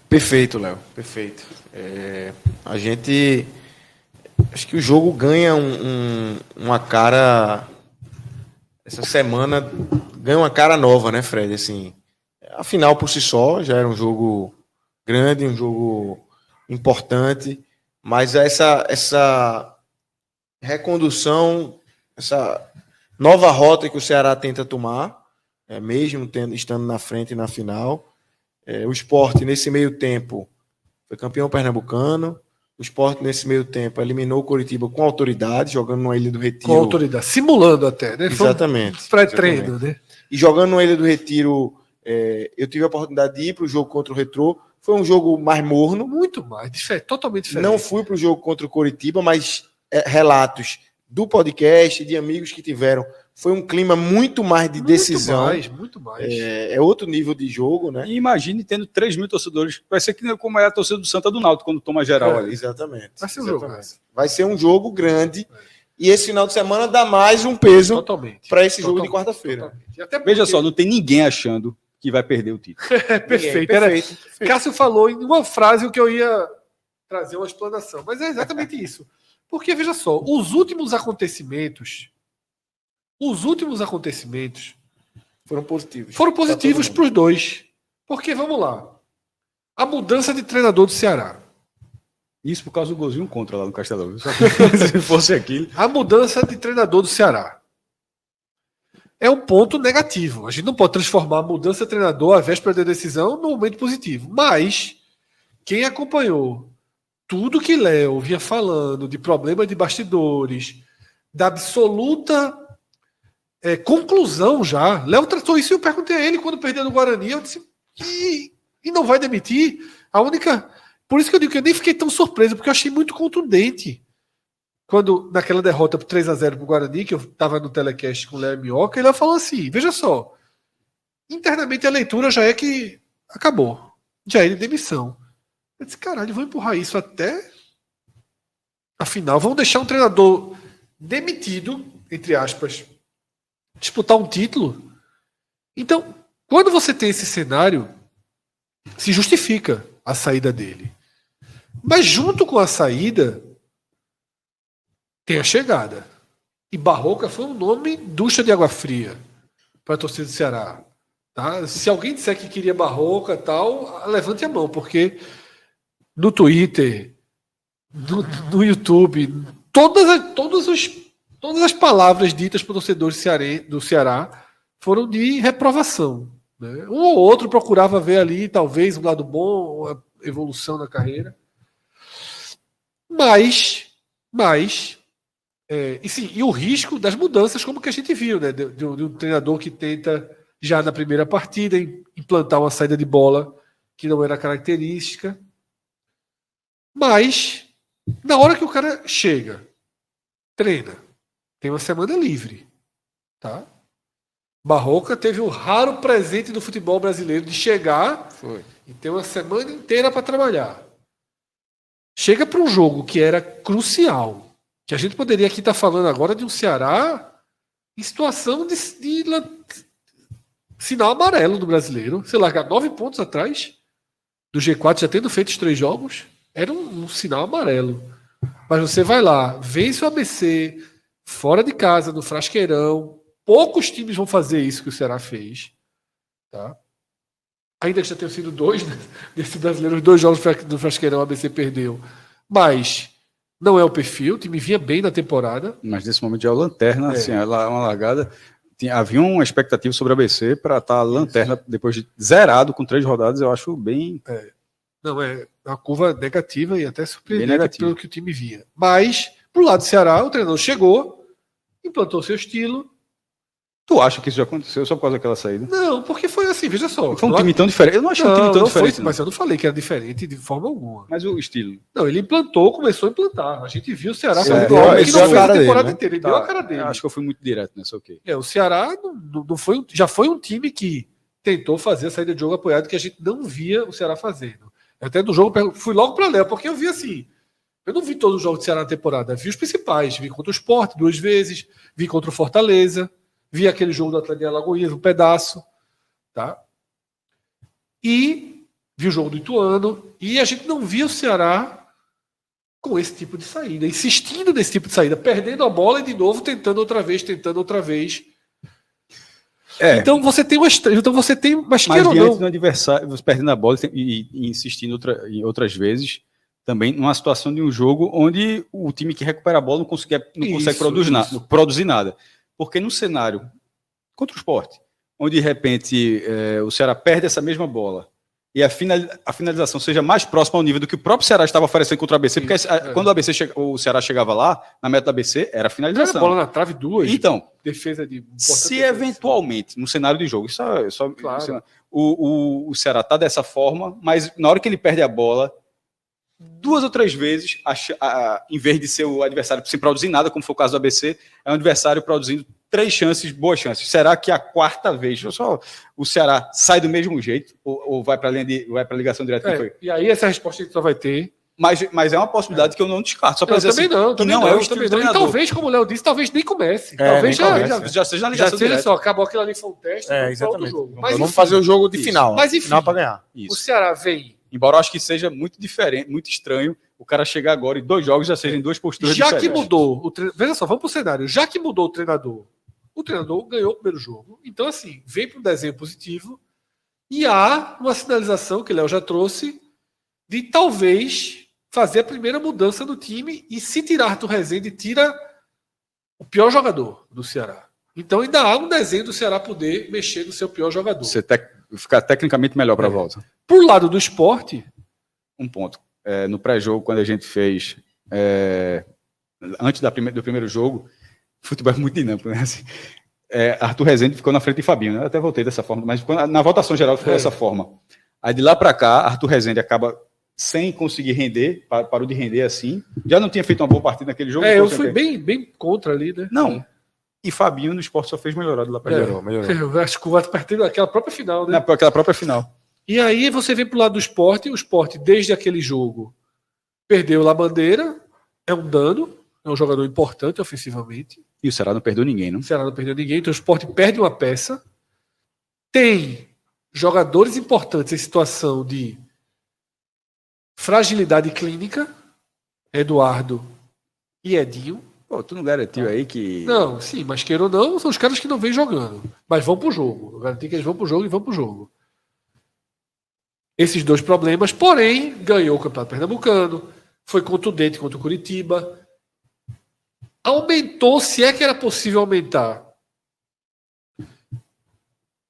Perfeito, Léo. Perfeito. A gente... Acho que o jogo ganha uma cara... Essa semana ganha uma cara nova, né, Fred? Assim, a final por si só já era um jogo grande, um jogo importante, mas essa recondução, essa nova rota que o Ceará tenta tomar, mesmo estando na frente na final. O Sport, nesse meio tempo, foi campeão pernambucano. O Sport, nesse meio tempo, eliminou o Coritiba com autoridade, jogando numa Ilha do Retiro. Com autoridade, simulando até, né? Exatamente. Pré-treino, né? E jogando numa Ilha do Retiro, eu tive a oportunidade de ir para o jogo contra o Retrô. Foi um jogo mais morno. Muito mais, totalmente diferente. Não fui para o jogo contra o Coritiba, mas relatos do podcast, de amigos que tiveram, foi um clima muito mais de decisão. Muito mais. É outro nível de jogo, né? E imagine tendo 3 mil torcedores. Vai ser que como é a torcida do Santa do Náutico quando toma geral ali. Exatamente. Vai ser um jogo. Vai ser um jogo grande. E esse final de semana dá mais um peso para esse jogo de quarta-feira. Porque... Veja só, não tem ninguém achando que vai perder o título. Perfeito. Cássio falou em uma frase o que eu ia trazer uma explanação. Mas é exatamente isso. Porque, veja só, os últimos acontecimentos foram positivos. Foram positivos para os dois. Porque, vamos lá, a mudança de treinador do Ceará. Isso por causa do golzinho contra lá no Castelão. Se fosse aquilo. A mudança de treinador do Ceará é um ponto negativo. A gente não pode transformar a mudança de treinador, a véspera da decisão, num momento positivo. Mas quem acompanhou tudo que Léo vinha falando de problema de bastidores, da absoluta conclusão já. Léo tratou isso e eu perguntei a ele quando perdeu no Guarani. Eu disse, e não vai demitir? Por isso que eu digo que eu nem fiquei tão surpreso, porque eu achei muito contundente. Quando, naquela derrota por 3-0 para o Guarani, que eu estava no telecast com o Léo Minhoca, ele falou assim, veja só, internamente a leitura já é que acabou. Já é de demissão. Eu disse, caralho, vou empurrar isso até a final. Vamos deixar um treinador demitido, entre aspas, disputar um título. Então, quando você tem esse cenário, se justifica a saída dele. Mas junto com a saída, tem a chegada. E Barroca foi um nome ducha de água fria para a torcida do Ceará. Tá? Se alguém disser que queria Barroca e tal, levante a mão, porque no Twitter, no YouTube, todas as palavras ditas para o torcedor do Ceará foram de reprovação. Né? Um ou outro procurava ver ali, talvez, um lado bom, a evolução na carreira. Mas e o risco das mudanças, como que a gente viu, né? De um treinador que tenta, já na primeira partida, implantar uma saída de bola que não era característica. Mas, na hora que o cara chega, treina, tem uma semana livre, tá? Barroca teve um raro presente do futebol brasileiro de chegar e ter uma semana inteira para trabalhar. Chega para um jogo que era crucial, que a gente poderia aqui estar falando agora de um Ceará em situação de sinal amarelo do brasileiro. Você largar 9 pontos atrás do G4, já tendo feito os 3 jogos, era um sinal amarelo. Mas você vai lá, vence o ABC, fora de casa, no Frasqueirão. Poucos times vão fazer isso que o Ceará fez. Tá? Ainda que já tenham sido 2 desse brasileiro, os 2 jogos do Frasqueirão, o ABC perdeu. Mas não é o perfil, o time vinha bem na temporada. Mas nesse momento já é o lanterna, assim, uma largada. Havia uma expectativa sobre a ABC para estar lanterna depois de zerado com 3 rodadas, eu acho bem. Não, é uma curva negativa e até surpreendente pelo que o time vinha. Mas, pro lado do Ceará, o treinador chegou, implantou seu estilo. Tu acha que isso já aconteceu só por causa daquela saída? Não, porque foi assim, veja só. Foi um time tão diferente. Eu não achei um time tão diferente. Mas eu não falei que era diferente de forma alguma. Mas o estilo. Não, ele implantou, começou a implantar. A gente viu o Ceará que não fez a temporada inteira. Ele deu a cara dele. Acho que eu fui muito direto nessa, ok. O Ceará não foi, já foi um time que tentou fazer a saída de jogo apoiado que a gente não via o Ceará fazendo. Até do jogo, fui logo para Léo, porque eu vi assim. Eu não vi todos os jogos do Ceará na temporada, vi os principais. Vi contra o Sport 2 vezes, vi contra o Fortaleza, vi aquele jogo do Atlético de Alagoas, um pedaço. Tá? E vi o jogo do Ituano. E a gente não via o Ceará com esse tipo de saída, insistindo nesse tipo de saída, perdendo a bola e de novo tentando outra vez. Então você tem uma estranha. Então você tem. Mas diante do adversário, você perdendo a bola e insistindo em outras vezes, também numa situação de um jogo onde o time que recupera a bola não consegue produzir nada. Porque no cenário contra o Sport, onde de repente o Ceará perde essa mesma bola e a finalização seja mais próxima ao nível do que o próprio Ceará estava oferecendo contra o ABC, porque quando o Ceará chegava lá, na meta do ABC, era a finalização. Era bola na trave 2. Então, defesa de se eventualmente, no cenário de jogo, claro. o Ceará está dessa forma, mas na hora que ele perde a bola, 2 ou 3 vezes, em vez de ser o adversário sem produzir nada, como foi o caso do ABC, é um adversário produzindo 3 chances, boas chances. Será que a 4ª vez o Ceará sai do mesmo jeito ou vai para a ligação direta? E aí essa resposta a gente só vai ter. Mas é uma possibilidade que eu não descarto. Só para dizer também assim, não, que não é o estilo do treinador. E talvez, como o Léo disse, talvez nem comece. Talvez já seja na ligação direta. Só acabou aquilo ali, foi um teste. Exatamente. Jogo. Mas vamos fazer o jogo de final. Mas enfim, final para ganhar. O Ceará vem. Embora eu acho que seja muito diferente, muito estranho o cara chegar agora e 2 jogos já sejam 2 posturas diferentes. Já que mudou, veja só, vamos para o cenário. Já que mudou o treinador ganhou o primeiro jogo. Então, assim, vem para um desenho positivo e há uma sinalização que o Léo já trouxe de talvez fazer a primeira mudança do time e se tirar Arthur Rezende, tira o pior jogador do Ceará. Então ainda há um desenho do Ceará poder mexer no seu pior jogador. Você ficar tecnicamente melhor para a volta. Por lado do esporte, um ponto. No pré-jogo, quando a gente fez antes do primeiro jogo, futebol é muito dinâmico, né? Assim, Arthur Rezende ficou na frente de Fabinho, né? Eu até voltei dessa forma, mas na votação geral ficou dessa forma. Aí de lá para cá, Arthur Rezende acaba sem conseguir render, parou de render assim. Já não tinha feito uma boa partida naquele jogo. Eu fui bem contra ali, né? Não. E Fabinho no esporte só fez melhorar de lá para cá. Melhorou. Eu acho que a partir daquela própria final, né? Aquela própria final. E aí você vem pro lado do esporte, o esporte, desde aquele jogo, perdeu lá a bandeira, é um dano, é um jogador importante ofensivamente. E o Ceará não perdeu ninguém, não? O Ceará não perdeu ninguém, então o esporte perde uma peça. Tem jogadores importantes em situação de fragilidade clínica, Eduardo e Edinho. Pô, tu não garantiu aí que... Não, sim, mas queira ou não, são os caras que não vêm jogando. Mas vão pro jogo. Eu garanti que eles vão pro jogo e vão pro jogo. Esses 2 problemas, porém, ganhou o Campeonato Pernambucano, foi contundente contra o Curitiba. Aumentou, se é que era possível aumentar,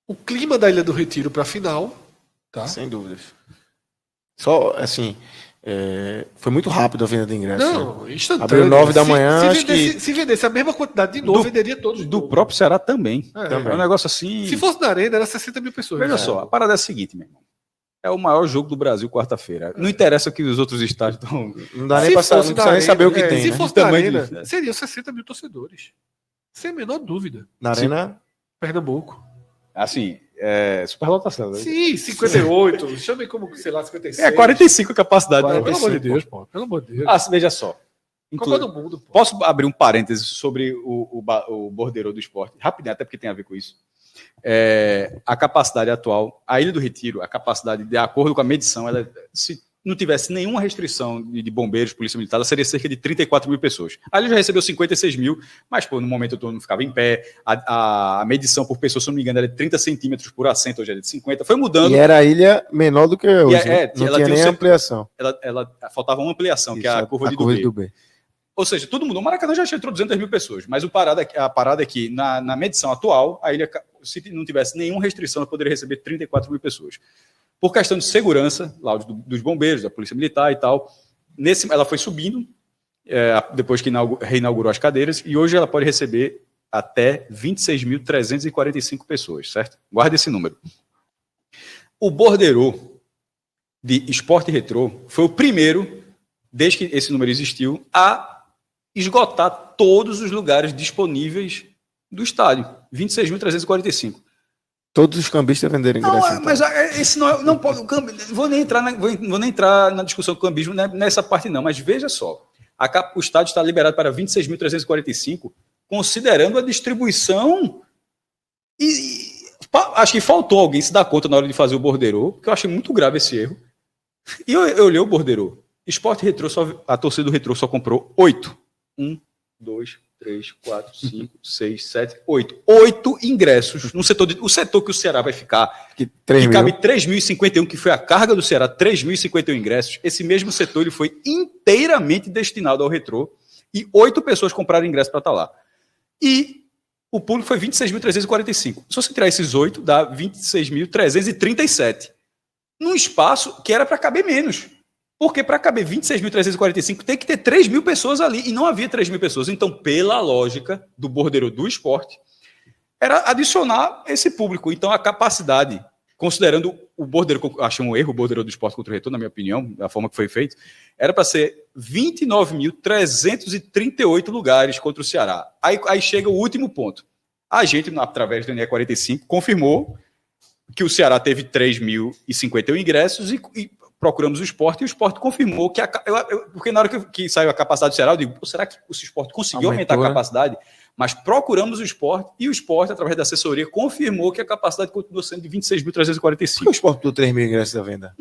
o clima da Ilha do Retiro para a final. Tá? Sem dúvidas. Só, assim, foi muito rápido a venda de ingressos. Não, instantâneo. Abriu 9 da manhã, se vendesse a mesma quantidade de novo, venderia todos. Do próprio Ceará também. Também. É um negócio assim... Se fosse na Arena, era 60 mil pessoas. Veja só, a parada é a seguinte, meu irmão. É o maior jogo do Brasil quarta-feira. Não interessa que os outros estádios estão... Não dá nem pra saber, não precisa nem saber o que tem, Se né? fosse na Arena, seriam 60 mil torcedores. Sem a menor dúvida. Na Arena... Pernambuco. Assim, superlotação. Né? Sim, 58. Chame como, sei lá, 56. 45 a capacidade. 45, pelo amor de Deus, pô. Pelo amor de Deus. Veja só. Copa do Mundo, pô. Posso abrir um parêntese sobre o bordeiro do esporte? Rapidinho, até porque tem a ver com isso. A capacidade atual, a Ilha do Retiro, a capacidade, de acordo com a medição, ela não tivesse nenhuma restrição de bombeiros, polícia militar, ela seria cerca de 34 mil pessoas. Ali ele já recebeu 56 mil, mas no momento todo não ficava em pé. A medição por pessoa, se não me engano, era de 30 centímetros por assento, hoje é de 50. Foi mudando. E era a ilha menor do que hoje. Não ela tinha nem ampliação. Ela faltava uma ampliação, Isso, que é a curva de Dubé. Ou seja, todo mundo. O Maracanã já entrou 200 mil pessoas, mas a parada é que, na medição atual, a ilha, se não tivesse nenhuma restrição, ela poderia receber 34 mil pessoas. Por questão de segurança, lá dos bombeiros, da polícia militar e tal, ela foi subindo, depois que reinaugurou as cadeiras, e hoje ela pode receber até 26.345 pessoas, certo? Guarda esse número. O borderô de Sport Retrô foi o primeiro, desde que esse número existiu, a esgotar todos os lugares disponíveis do estádio. 26.345. Todos os cambistas venderam ingresso. Não, mas esse não pode. Vou nem entrar na discussão do cambismo nessa parte, não. Mas veja só: o estádio está liberado para 26.345, considerando a distribuição. Acho que faltou alguém se dar conta na hora de fazer o borderô, porque eu achei muito grave esse erro. E eu olhei o borderô. Sport Retrô, a torcida do Retrô só comprou 8. 1, 2, 3, 4, 5, 6, 7, 8. 8 ingressos no setor. O setor que o Ceará vai ficar, que cabe 3.051, que foi a carga do Ceará, 3.051 ingressos. Esse mesmo setor ele foi inteiramente destinado ao Retrô e 8 pessoas compraram ingresso para estar lá. E o público foi 26.345. Se você tirar esses 8, dá 26.337. Num espaço que era para caber menos. Porque para caber 26.345 tem que ter 3 mil pessoas ali, e não havia 3 mil pessoas. Então, pela lógica do borderô do esporte, era adicionar esse público. Então, a capacidade, considerando o borderô, achei um erro o borderô do esporte contra o Retrô, na minha opinião, da forma que foi feito, era para ser 29.338 lugares contra o Ceará. Aí chega o último ponto. A gente, através do NE45, confirmou que o Ceará teve 3.051 ingressos e procuramos o esporte, e o esporte confirmou que porque na hora que saiu a capacidade do Ceará, eu digo, será que o esporte conseguiu aumentar a capacidade? Mas procuramos o esporte, e o esporte, através da assessoria, confirmou que a capacidade continua sendo de 26.345. Por que o esporte deu 3 mil ingressos da venda?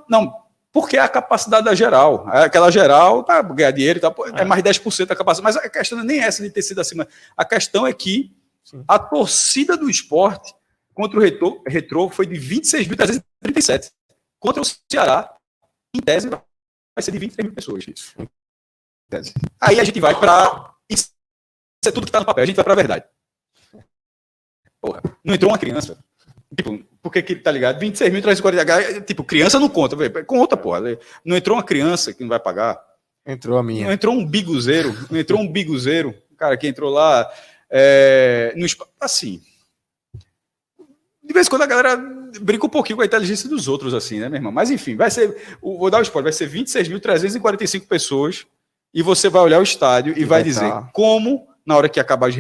Não. Porque é a capacidade da geral. Aquela geral, tá, ganhar dinheiro, tá, é mais 10% da capacidade. Mas a questão não é nem essa de ter sido acima. A questão é que a torcida do esporte contra o Retrô foi de 26.337. Contra o Ceará, em tese, vai ser de 23 mil pessoas. Isso. Aí a gente vai para... Isso é tudo que está no papel. A gente vai para a verdade. Porra, não entrou uma criança. Tipo, por que tá ligado? 26.340. Tipo, criança não conta. Conta, porra. Não entrou uma criança que não vai pagar. Entrou a minha. Não entrou um biguzeiro. Não entrou um biguzeiro. Cara, que entrou lá... assim... De vez em quando a galera brinca um pouquinho com a inteligência dos outros, assim, né, meu irmão? Mas, enfim, vai ser... Vou dar o spoiler. Vai ser 26.345 pessoas e você vai olhar o estádio e vai dizer como, na hora que acabar as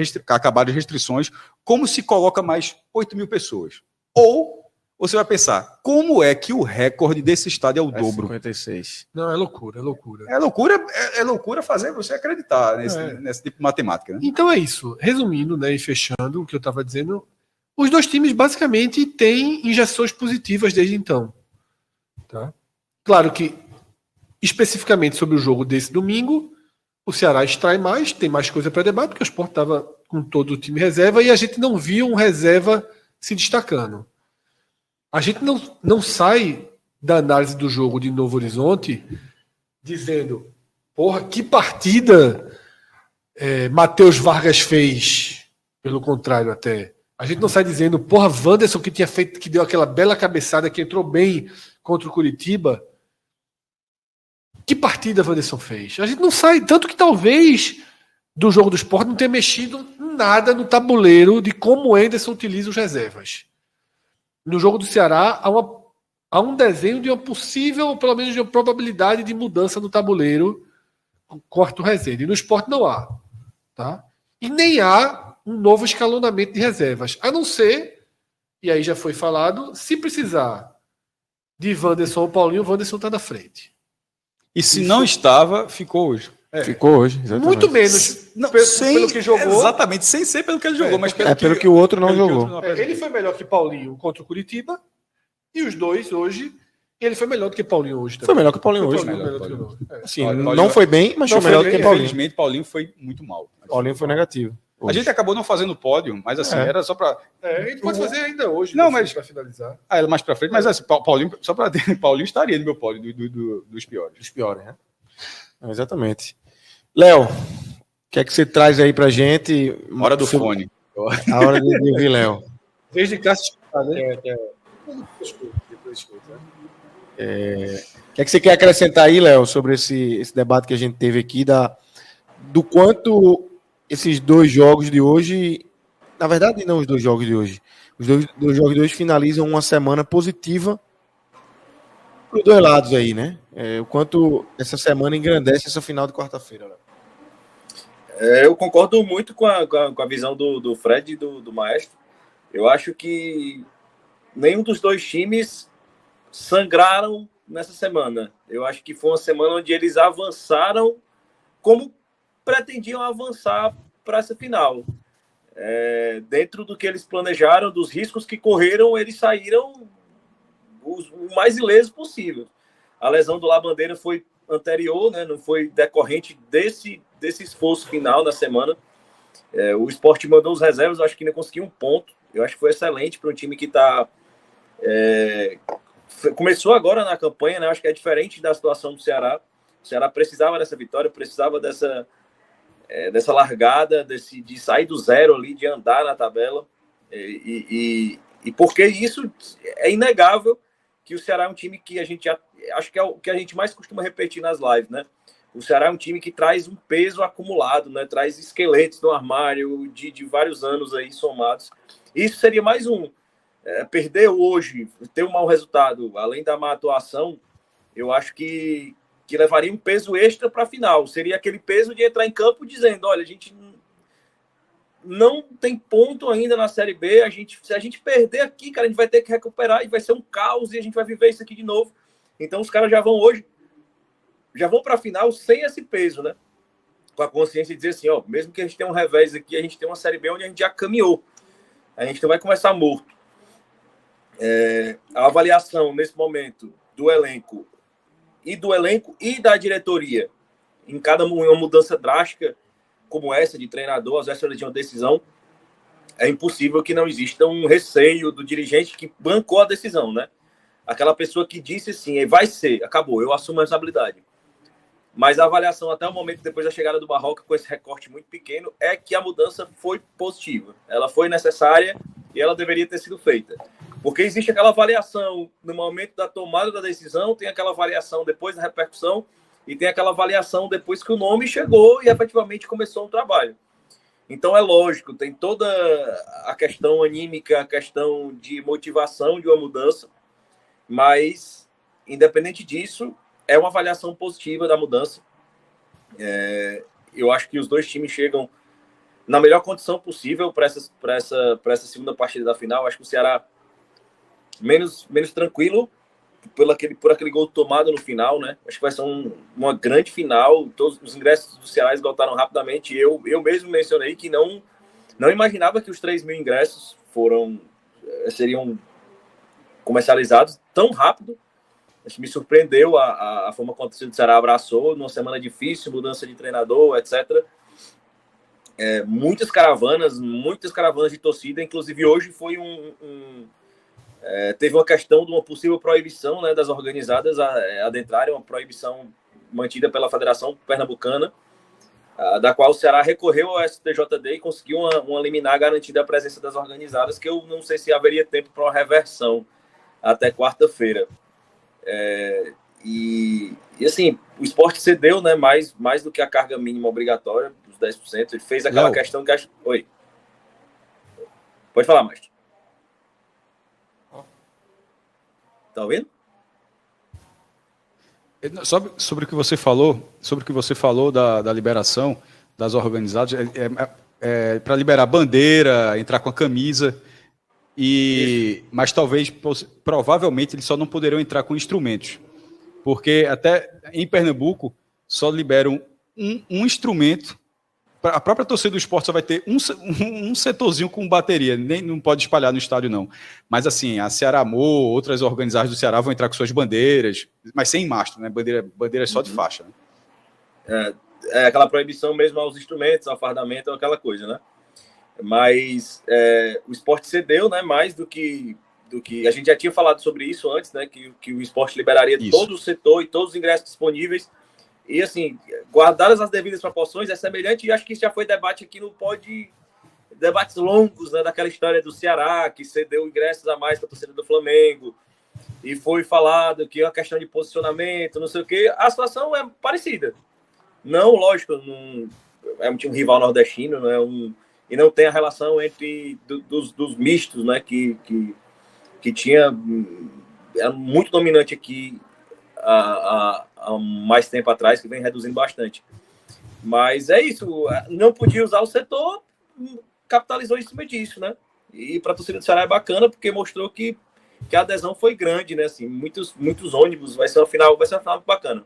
restrições, como se coloca mais 8 mil pessoas. Ou você vai pensar, como é que o recorde desse estádio é o dobro? 56. Não, é loucura. É loucura fazer você acreditar nesse tipo de matemática, né? Então é isso. Resumindo, né, e fechando o que eu estava dizendo... Os dois times basicamente têm injeções positivas desde então. Tá? Claro que, especificamente sobre o jogo desse domingo, o Ceará extrai mais, tem mais coisa para debate, porque o Sport estava com todo o time reserva e a gente não viu um reserva se destacando. A gente não sai da análise do jogo de Novo Horizonte dizendo, porra, que partida Matheus Vargas fez. Pelo contrário, até. A gente não sai dizendo, porra, Wanderson que tinha feito, que deu aquela bela cabeçada, que entrou bem contra o Curitiba. Que partida Wanderson fez? A gente não sai, tanto que talvez do jogo do Sport não tenha mexido nada no tabuleiro de como o Anderson utiliza os reservas. No jogo do Ceará, há um desenho de uma possível, ou pelo menos de uma probabilidade de mudança no tabuleiro com Arthur Rezende. No Sport não há. Tá? E nem há um novo escalonamento de reservas. A não ser, e aí já foi falado, se precisar de Wanderson ou Paulinho, o Wanderson está na frente. E se não estava, ficou hoje. Ficou hoje, exatamente. Muito menos pelo que jogou. Exatamente, sem ser pelo que ele jogou, mas pelo que o outro não jogou. Ele foi melhor que Paulinho contra o Curitiba, e os dois hoje E ele foi melhor do que Paulinho hoje também. Foi melhor que o Paulinho hoje. Paulinho melhor melhor que do que Paulinho. hoje. Assim, Paulinho- não foi bem, mas Não foi melhor foi do que bem, Paulinho. Infelizmente, Paulinho foi muito mal. Paulinho foi negativo. A hoje. gente acabou não fazendo pódio, mas assim, É. era só para. A gente pode fazer ainda hoje. Não, pra mas- finalizar. Mais para frente, mas assim, Paulinho, só para ter, Paulinho estaria no meu pódio dos piores. Dos piores, né? Exatamente. Léo, o que é que você traz aí pra gente? Hora do fone. A hora de ouvir Léo. Vez de Cássio escutar, né? Depois escuta, né? O que é que você quer acrescentar aí, Léo, sobre esse debate que a gente teve aqui, do quanto esses dois jogos de hoje, na verdade não os dois jogos de hoje, os dois jogos de hoje finalizam uma semana positiva para os dois lados aí, né? O quanto essa semana engrandece essa final de quarta-feira, Léo. Eu concordo muito com a visão do Fred e do Maestro. Eu acho que nenhum dos dois times sangraram nessa semana. Eu acho que foi uma semana onde eles avançaram como pretendiam avançar para essa final. Dentro do que eles planejaram, dos riscos que correram, eles saíram o mais ileso possível. A lesão do Labandeira foi anterior, né? Não foi decorrente desse esforço final na semana. O Sport mandou os reservas, eu acho que ainda conseguiu um ponto. Eu acho que foi excelente para um time que está... começou agora na campanha, né? Eu acho que é diferente da situação do Ceará. O Ceará precisava dessa vitória, precisava dessa largada, de sair do zero ali, de andar na tabela. E porque isso é inegável que o Ceará é um time que a gente acho que é o que a gente mais costuma repetir nas lives, né? O Ceará é um time que traz um peso acumulado, né? Traz esqueletos no armário de vários anos aí somados. Isso seria mais um. Perder hoje, ter um mau resultado, além da má atuação, eu acho que levaria um peso extra para a final. Seria aquele peso de entrar em campo dizendo, olha, a gente não tem ponto ainda na Série B, se a gente perder aqui, cara, a gente vai ter que recuperar e vai ser um caos e a gente vai viver isso aqui de novo. Então os caras já vão para a final sem esse peso, né? Com a consciência de dizer assim, ó, mesmo que a gente tenha um revés aqui, a gente tem uma Série B onde a gente já caminhou. A gente não vai começar morto. A avaliação nesse momento do elenco e da diretoria em cada uma mudança drástica como essa de treinador, às vezes de uma decisão, é impossível que não exista um receio do dirigente que bancou a decisão, né? Aquela pessoa que disse assim, vai ser, acabou, eu assumo a responsabilidade. Mas a avaliação até o momento, depois da chegada do Barroca, com esse recorte muito pequeno, é que a mudança foi positiva. Ela foi necessária e ela deveria ter sido feita. Porque existe aquela avaliação no momento da tomada da decisão, tem aquela avaliação depois da repercussão e tem aquela avaliação depois que o nome chegou e efetivamente começou o trabalho. Então é lógico, tem toda a questão anímica, a questão de motivação de uma mudança, mas, independente disso, é uma avaliação positiva da mudança. Eu acho que os dois times chegam na melhor condição possível para essa segunda partida da final. Acho que o Ceará menos tranquilo por aquele gol tomado no final, né? Acho que vai ser uma grande final. Todos os ingressos do Ceará esgotaram rapidamente. Eu mesmo mencionei que não imaginava que os 3.000 ingressos seriam comercializados tão rápido. Acho que me surpreendeu a forma como o torcedor do Ceará abraçou numa semana difícil, mudança de treinador, etc. Muitas caravanas de torcida, inclusive hoje foi teve uma questão de uma possível proibição, né, das organizadas adentrarem, uma proibição mantida pela Federação Pernambucana, da qual o Ceará recorreu ao STJD e conseguiu uma liminar garantida a presença das organizadas, que eu não sei se haveria tempo para uma reversão até quarta-feira. E assim, o Sport cedeu, né, mais do que a carga mínima obrigatória, os 10%. Ele fez aquela questão que acho... Oi. Pode falar, Márcio. Tá ouvindo? Sobre o que você falou da liberação das organizadas, para liberar bandeira, entrar com a camisa, mas provavelmente eles só não poderão entrar com instrumentos, porque até em Pernambuco só liberam um instrumento a própria torcida do esporte só vai ter um setorzinho com bateria, nem não pode espalhar no estádio, não. Mas assim, a Ceará Amor, outras organizadas do Ceará vão entrar com suas bandeiras, mas sem mastro, né? Bandeira só de faixa. Né? É aquela proibição mesmo aos instrumentos, ao fardamento, aquela coisa, né? Mas o esporte cedeu, né? Mais do que a gente já tinha falado sobre isso antes, né? Que o esporte liberaria todo o setor e todos os ingressos disponíveis. E, assim, guardadas as devidas proporções, é semelhante, e acho que isso já foi debate aqui no Pod, debates longos, né, daquela história do Ceará, que cedeu ingressos a mais para a torcida do Flamengo, e foi falado que é uma questão de posicionamento, não sei o quê. A situação é parecida. Não, lógico, não é um rival nordestino, e não tem a relação entre dos mistos, né, que tinha, era muito dominante aqui há mais tempo atrás, que vem reduzindo bastante. Mas é isso, não podia usar o setor, capitalizou em cima disso, né? E para a torcida do Ceará é bacana, porque mostrou que a adesão foi grande, né? Assim, muitos ônibus, vai ser uma final bacana.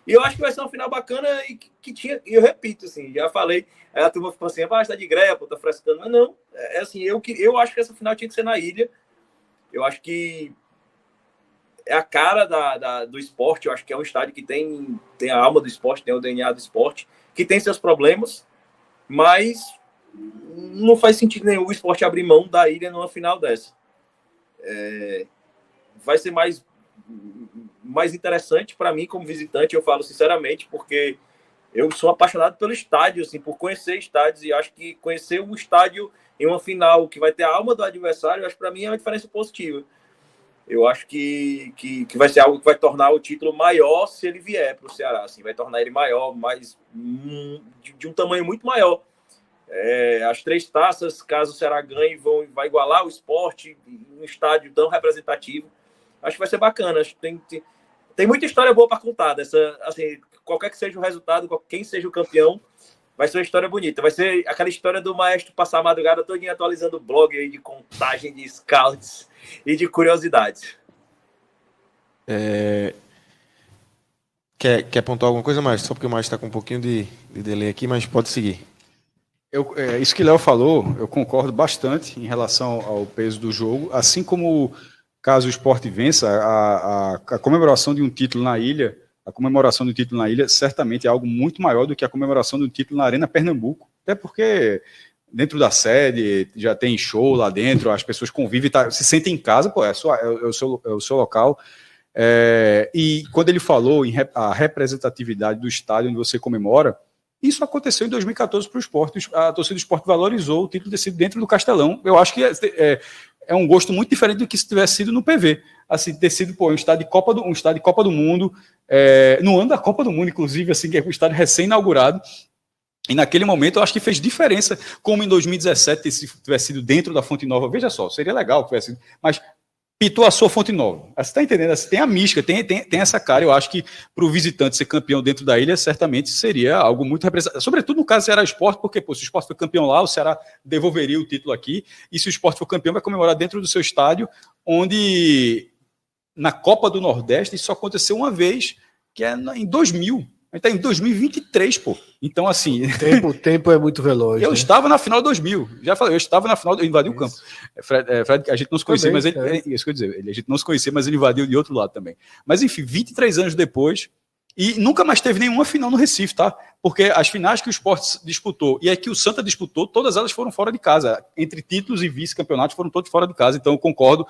E eu acho que vai ser uma final bacana e que tinha, e eu repito, assim, já falei, aí a turma ficou assim, está de greia, tá frescando, mas não, assim, eu acho que essa final tinha que ser na ilha. Eu acho que é a cara do esporte. Eu acho que é um estádio que tem a alma do esporte, tem o DNA do esporte, que tem seus problemas, mas não faz sentido nenhum o esporte abrir mão da ilha numa final dessa. Vai ser mais interessante para mim como visitante, eu falo sinceramente, porque eu sou apaixonado pelo estádio, assim, por conhecer estádios, e acho que conhecer um estádio em uma final que vai ter a alma do adversário, acho que para mim é uma diferença positiva. Eu acho que vai ser algo que vai tornar o título maior se ele vier para o Ceará. Assim, vai tornar ele maior, mas de um tamanho muito maior. As 3 taças, caso o Ceará ganhe, vai igualar o esporte em um estádio tão representativo. Acho que vai ser bacana. Acho que tem muita história boa para contar. Assim, qualquer que seja o resultado, quem seja o campeão, vai ser uma história bonita. Vai ser aquela história do maestro passar a madrugada todinha atualizando o blog aí de contagem de scouts e de curiosidades. Quer pontuar alguma coisa mais? Só porque o Maestro está com um pouquinho de delay aqui, mas pode seguir. Isso que Léo falou, eu concordo bastante em relação ao peso do jogo. Assim como, caso o Sport vença, a comemoração de um título na ilha, certamente é algo muito maior do que a comemoração do título na Arena Pernambuco. Até porque dentro da sede já tem show lá dentro, as pessoas convivem, se sentem em casa, pô, é o seu local. E quando ele falou em a representatividade do estádio onde você comemora, isso aconteceu em 2014 para o esporte. A torcida do esporte valorizou o título ter sido dentro do Castelão. Eu acho que é um gosto muito diferente do que se tivesse sido no PV. Assim, ter sido um estádio de Copa do Mundo, no ano da Copa do Mundo, inclusive, assim, que é um estádio recém-inaugurado. E naquele momento eu acho que fez diferença, como em 2017, se tivesse sido dentro da Fonte Nova. Veja só, seria legal que tivesse sido, mas Pituaçu, Fonte Nova. Você está entendendo? Tem a mística, tem essa cara. Eu acho que para o visitante ser campeão dentro da ilha, certamente seria algo muito representativo. Sobretudo no caso do Ceará Sport, porque se o Sport for campeão lá, o Ceará devolveria o título aqui. E se o Sport for campeão, vai comemorar dentro do seu estádio, onde na Copa do Nordeste isso só aconteceu uma vez, que é em 2000. A gente está em 2023, pô. Então, assim... O tempo é muito veloz. Eu estava na final de 2000. Já falei, eu estava na final, eu invadi o campo. Fred, a gente não se conhecia, mas ele... Isso que eu ia dizer. A gente não se conhecia, mas ele invadiu de outro lado também. Mas, enfim, 23 anos depois, e nunca mais teve nenhuma final no Recife, tá? Porque as finais que o Sport disputou e a que o Santa disputou, todas elas foram fora de casa. Entre títulos e vice-campeonatos foram todos fora de casa. Então, eu concordo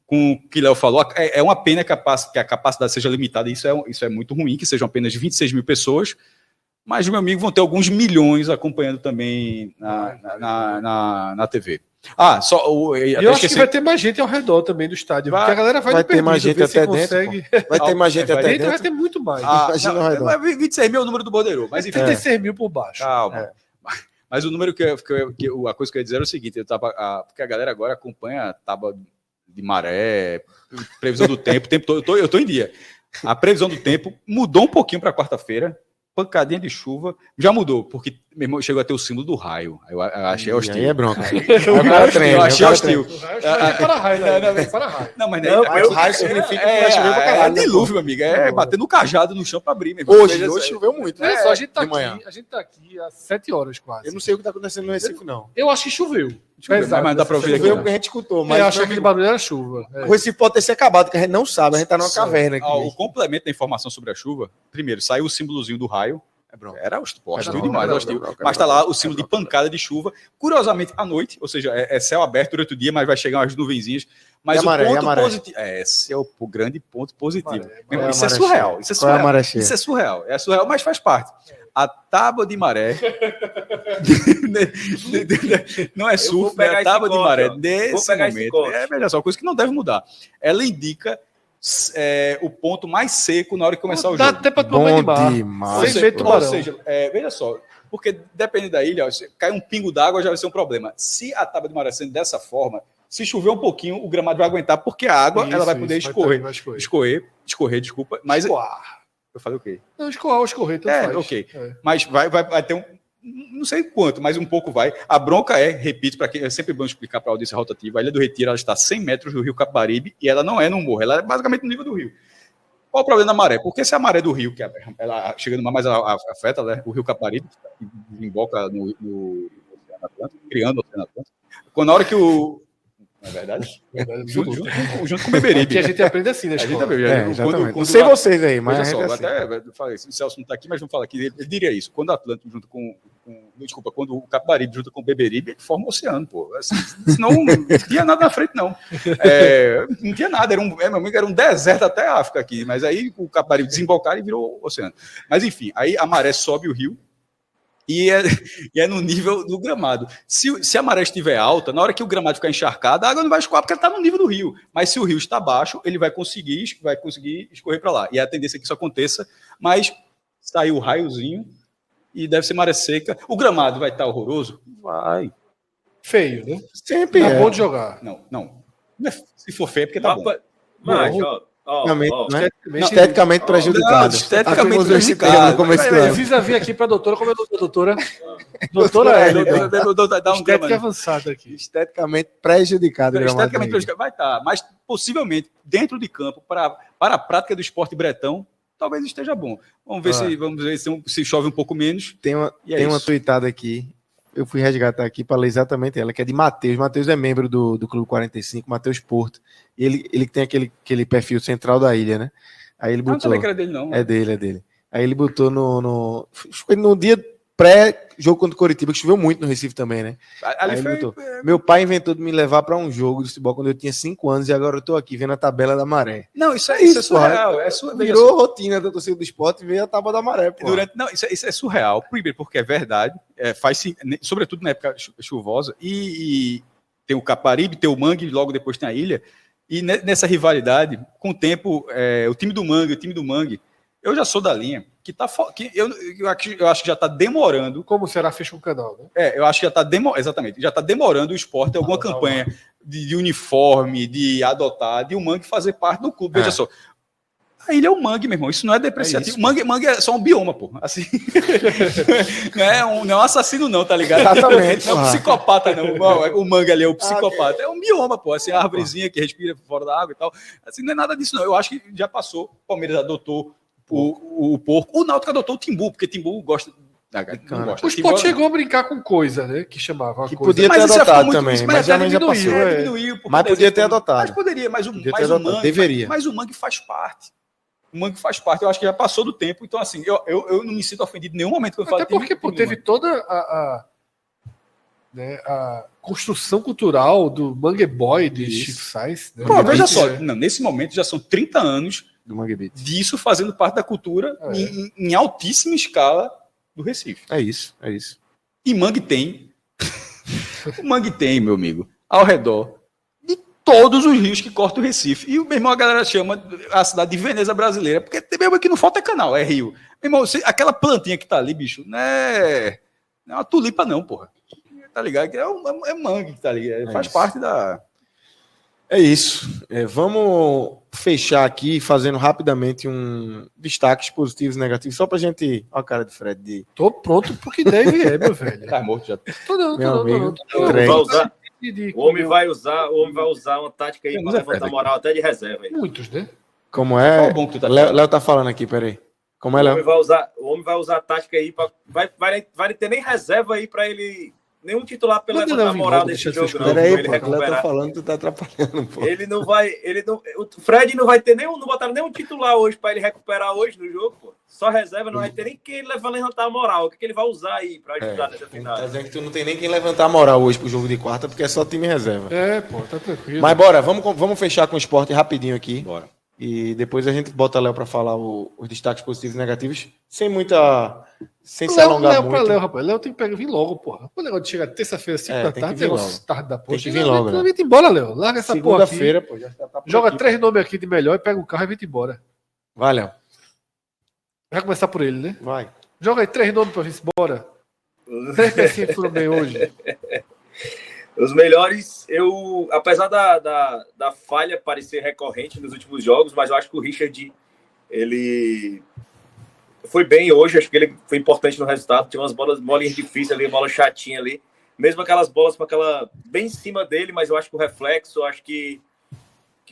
com o que Léo falou. É uma pena que a capacidade seja limitada, isso é muito ruim, que sejam apenas 26 mil pessoas, mas, meu amigo, vão ter alguns milhões acompanhando também na TV. Eu acho que vai ter mais gente ao redor também do estádio, porque a galera vai ter mais gente até dentro. Vai ter mais gente até dentro. Vai ter muito mais. Imagina ao redor. 26 mil é o número do Bordeiro. Mas, enfim, 36 mil por baixo. Calma. Mas o número a coisa que eu ia dizer era o seguinte, porque a galera agora acompanha a tábua de maré, previsão do tempo, o tempo todo, eu tô em dia. A previsão do tempo mudou um pouquinho para quarta-feira, pancadinha de chuva, já mudou, porque Meu irmão chegou a ter o símbolo do raio. Eu achei E hostil. aí é bronca. O cara treina, Eu achei o cara hostil. Para-raio. Não, mas Mas o raio significa que vai chover pra é caralho. né, dilúvio, pô? meu amigo. É bater no cajado no chão pra abrir, meu irmão. Hoje choveu muito, né? Olha só, a gente de manhã. tá aqui há 7 horas quase. Eu não sei o que tá acontecendo no Recife, não. Eu acho que choveu. Mas dá pra ouvir aqui. Choveu porque a gente escutou, Mas eu acho que mas aquele barulho era chuva. o Recife pode ter se acabado, que a gente não sabe, a gente tá numa caverna aqui. O complemento da informação sobre a chuva, primeiro, saiu o símbolozinho do raio. Era hostil demais, hostil. Mas tá lá o símbolo de pancada de chuva. Curiosamente, à noite, ou seja, é céu aberto durante o dia, mas vai chegar umas nuvenzinhas. Mas o ponto positivo. Esse é o grande ponto positivo. Isso é surreal. Isso é surreal. Isso é surreal. É surreal, mas faz parte. A tábua de maré. Não é surf, é a tábua de maré. Nesse momento. Veja só, coisa que não deve mudar. Ela indica o ponto mais seco na hora que começar o jogo. Dá até pra tomar demais. Ou seja, veja só, porque depende da ilha, se cai um pingo d'água já vai ser um problema. Se a tábua de maré sendo dessa forma, se chover um pouquinho, o gramado vai aguentar, porque a água ela vai poder escorrer. Escorrer, desculpa. Mas eu falei o quê? Não, escorrer, tudo faz. Ok. Mas vai ter não sei quanto, mas um pouco vai. A bronca repito, para quem é sempre bom explicar para a audiência rotativa, a Ilha do Retiro ela está a 100 metros do rio Capibaribe e ela não é no morro, ela é basicamente no nível do rio. Qual o problema da maré? Porque se a maré do rio, que ela chega no mar, mas ela afeta, né, o rio Capibaribe, que desemboca no Oceano Atlântico, criando o Oceano Atlântico, quando na hora que o... Não é verdade? Junto com o Beberibe. Que a gente aprende assim na escola. Exatamente. Não sei vocês aí, mas... Só, até falei, o Celso não está aqui, mas vamos falar aqui. Ele diria isso. Quando o Atlântico junto quando o Capibaribe junto com o Beberibe, ele forma o oceano, pô. Assim, senão não tinha nada na frente, não. Não tinha nada. Era um deserto até a África aqui. Mas aí o Capibaribe desembocaram e virou oceano. Mas enfim, aí a maré sobe o rio, e é no nível do gramado. Se a maré estiver alta, na hora que o gramado ficar encharcado, a água não vai escoar porque ela está no nível do rio. Mas se o rio está baixo, ele vai conseguir escorrer para lá. E a tendência é que isso aconteça, mas saiu o raiozinho e deve ser maré seca. O gramado vai estar horroroso? Vai. Feio, né? Sempre é bom de jogar. Não. Se for feio é porque tá bom. Mas, esteticamente prejudicado. Esteticamente prejudicado. Precisa vir aqui para a doutora, como é a doutora? Dá um estética avançada aqui. Esteticamente prejudicado. Esteticamente prejudicado. Vai estar, mas possivelmente dentro de campo, para a prática do esporte bretão, talvez esteja bom. Vamos ver se chove um pouco menos. Tem uma tweetada aqui. Eu fui resgatar aqui para ler exatamente ela, que é de Matheus. Matheus é membro do Clube 45, Matheus Porto. E ele tem aquele perfil central da ilha, né? Aí ele botou. Não sabia que era dele, não. É dele. Aí ele botou no dia pré-jogo contra o Coritiba, que choveu muito no Recife também, né? Ali foi... botou, meu pai inventou de me levar para um jogo de futebol quando eu tinha 5 anos e agora eu tô aqui vendo a tabela da maré. Não, isso é surreal. Virou rotina da torcida do esporte e veio a tábua da maré, pô. Isso é surreal. Primeiro, porque é verdade. Sobretudo na época chuvosa. E tem o Capibaribe, tem o Mangue, logo depois tem a ilha. E nessa rivalidade, com o tempo, o time do Mangue, eu já sou da linha, eu acho que já está demorando. Como será fecha um canal, né? Eu acho que já está demorando o esporte, alguma campanha de uniforme, de adotar, de o Mangue fazer parte do clube. Veja só, a ilha é o Mangue, meu irmão, isso não é depreciativo. Mangue é só um bioma, pô. Assim, não é um assassino, não, tá ligado? Exatamente. Não é um psicopata, não. O Mangue ali é o psicopata. É um bioma, pô. Assim, a árvorezinha que respira fora da água e tal. Assim, não é nada disso, não. Eu acho que já passou. O Palmeiras adotou o porco. O Náutico adotou o Timbu, porque Timbu gosta. Não gosta. O Sport chegou a brincar com coisa, né? Que chamava. Que podia ter adotado também. Mas já diminuiu. Mas podia ter adotado. Mas poderia, mas o Mangue. Deveria. Mas o Mangue faz parte. O Mangue faz parte. Eu acho que já passou do tempo. Então, assim, eu não me sinto ofendido em nenhum momento que eu falo. Até porque teve toda a construção cultural do Mangue Boy de Chico Sainz. Né? Pô, veja só. Nesse momento já são 30 anos do Mangue Beat. Disso fazendo parte da cultura em altíssima escala do Recife. É isso. E Mangue tem. O Mangue tem, meu amigo, ao redor de todos os rios que cortam o Recife. E, meu irmão, a galera chama a cidade de Veneza brasileira, porque mesmo que não falta canal, é rio. Meu irmão, aquela plantinha que tá ali, bicho, não é uma tulipa, não, porra. Tá ligado? É mangue que tá ali. Faz parte da. É isso. Vamos fechar aqui fazendo rapidamente um destaques positivos e negativos, só pra gente. Olha a cara de Fred. Tô pronto pro que deve meu velho. Tá morto já. Tô não. O homem vai usar uma tática aí para levantar moral até de reserva. Aí. Muitos, né? Como é? Bom que tu tá Léo tá falando aqui, peraí. Como é, Léo? O homem vai usar a tática aí para vai ter nem reserva aí para ele. Nenhum titular para levantar a moral desse jogo, não. Peraí, Ele pô, o Léo tá falando, tu tá atrapalhando, pô. O Fred não vai ter não botaram nenhum titular hoje para ele recuperar hoje no jogo, pô. Só reserva, não vai ter nem quem levantar a moral. O que ele vai usar aí para ajudar nessa final? Tá dizendo que tu não tem nem quem levantar a moral hoje pro jogo de quarta, porque é só time reserva. Pô, tá tranquilo. Mas bora, vamos fechar com o esporte rapidinho aqui. Bora. E depois a gente bota Léo para falar os destaques positivos e negativos, sem se alongar muito. Léo, rapaz. Léo tem que vir logo, porra. O negócio de chegar terça-feira, 5 da tarde, tarde da porra. Tem que vir logo, né? Vem embora, Léo. Larga essa porra aqui. Segunda-feira, pô, já tá joga aqui, 3 nomes aqui de melhor e pega o carro e vem embora. Vai, Léo. Vai começar por ele, né? Vai. Joga aí 3 nomes pra vir embora. 3 pecinhas que foram bem hoje. Os melhores, apesar da falha parecer recorrente nos últimos jogos, mas eu acho que o Richard, ele foi bem hoje, acho que ele foi importante no resultado, tinha umas bolinhas difíceis ali, bola chatinha ali, mesmo aquelas bolas com aquela bem em cima dele, mas eu acho que o reflexo, acho que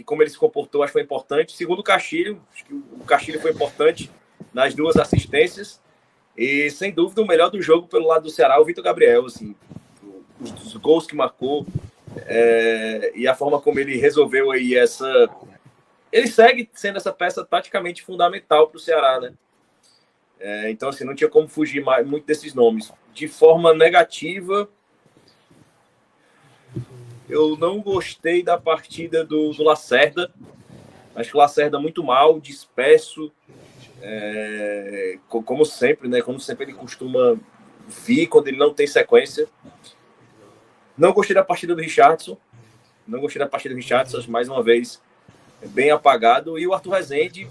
como ele se comportou, acho que foi importante. Segundo o Castilho, acho que o Castilho foi importante nas 2 assistências, e sem dúvida o melhor do jogo pelo lado do Ceará, o Vitor Gabriel, assim, os gols que marcou e a forma como ele resolveu aí ele segue sendo essa peça taticamente fundamental para o Ceará, né? Então, assim, não tinha como fugir muito desses nomes. De forma negativa, eu não gostei da partida do Lacerda. Acho que o Lacerda muito mal, disperso, como sempre, né? Como sempre ele costuma vir quando ele não tem sequência. Não gostei da partida do Richardson. Mais uma vez, bem apagado. E o Arthur Rezende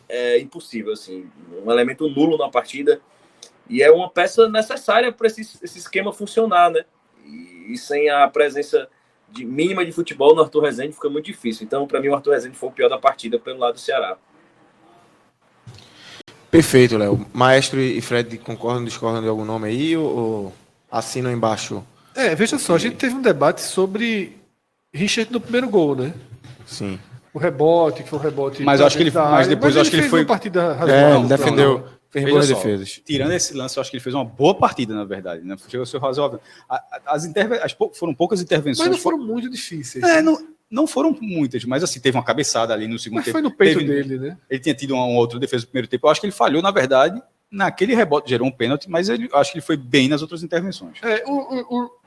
é impossível, assim. Um elemento nulo na partida. E é uma peça necessária para esse esquema funcionar, né? E sem a presença mínima de futebol no Arthur Rezende fica muito difícil. Então, para mim, o Arthur Rezende foi o pior da partida pelo lado do Ceará. Perfeito, Léo. Maestro e Fred concordam, discordam de algum nome aí ou assinam embaixo? Veja só, a gente teve um debate sobre Richard no primeiro gol, né? Sim. O rebote, que foi um rebote. Mas eu acho que ele, mas depois eu acho que ele foi uma partida razoável. Ele defendeu, fez boas defesas. Tirando esse lance, eu acho que ele fez uma boa partida, na verdade, né? Chegou a ser razoável. Foram poucas intervenções. Mas não foram muito difíceis. Não foram muitas, mas assim, teve uma cabeçada ali no segundo tempo. Foi no peito dele, né? Ele tinha tido uma outra defesa no primeiro tempo. Eu acho que ele falhou, na verdade, naquele rebote, gerou um pênalti, mas acho que ele foi bem nas outras intervenções.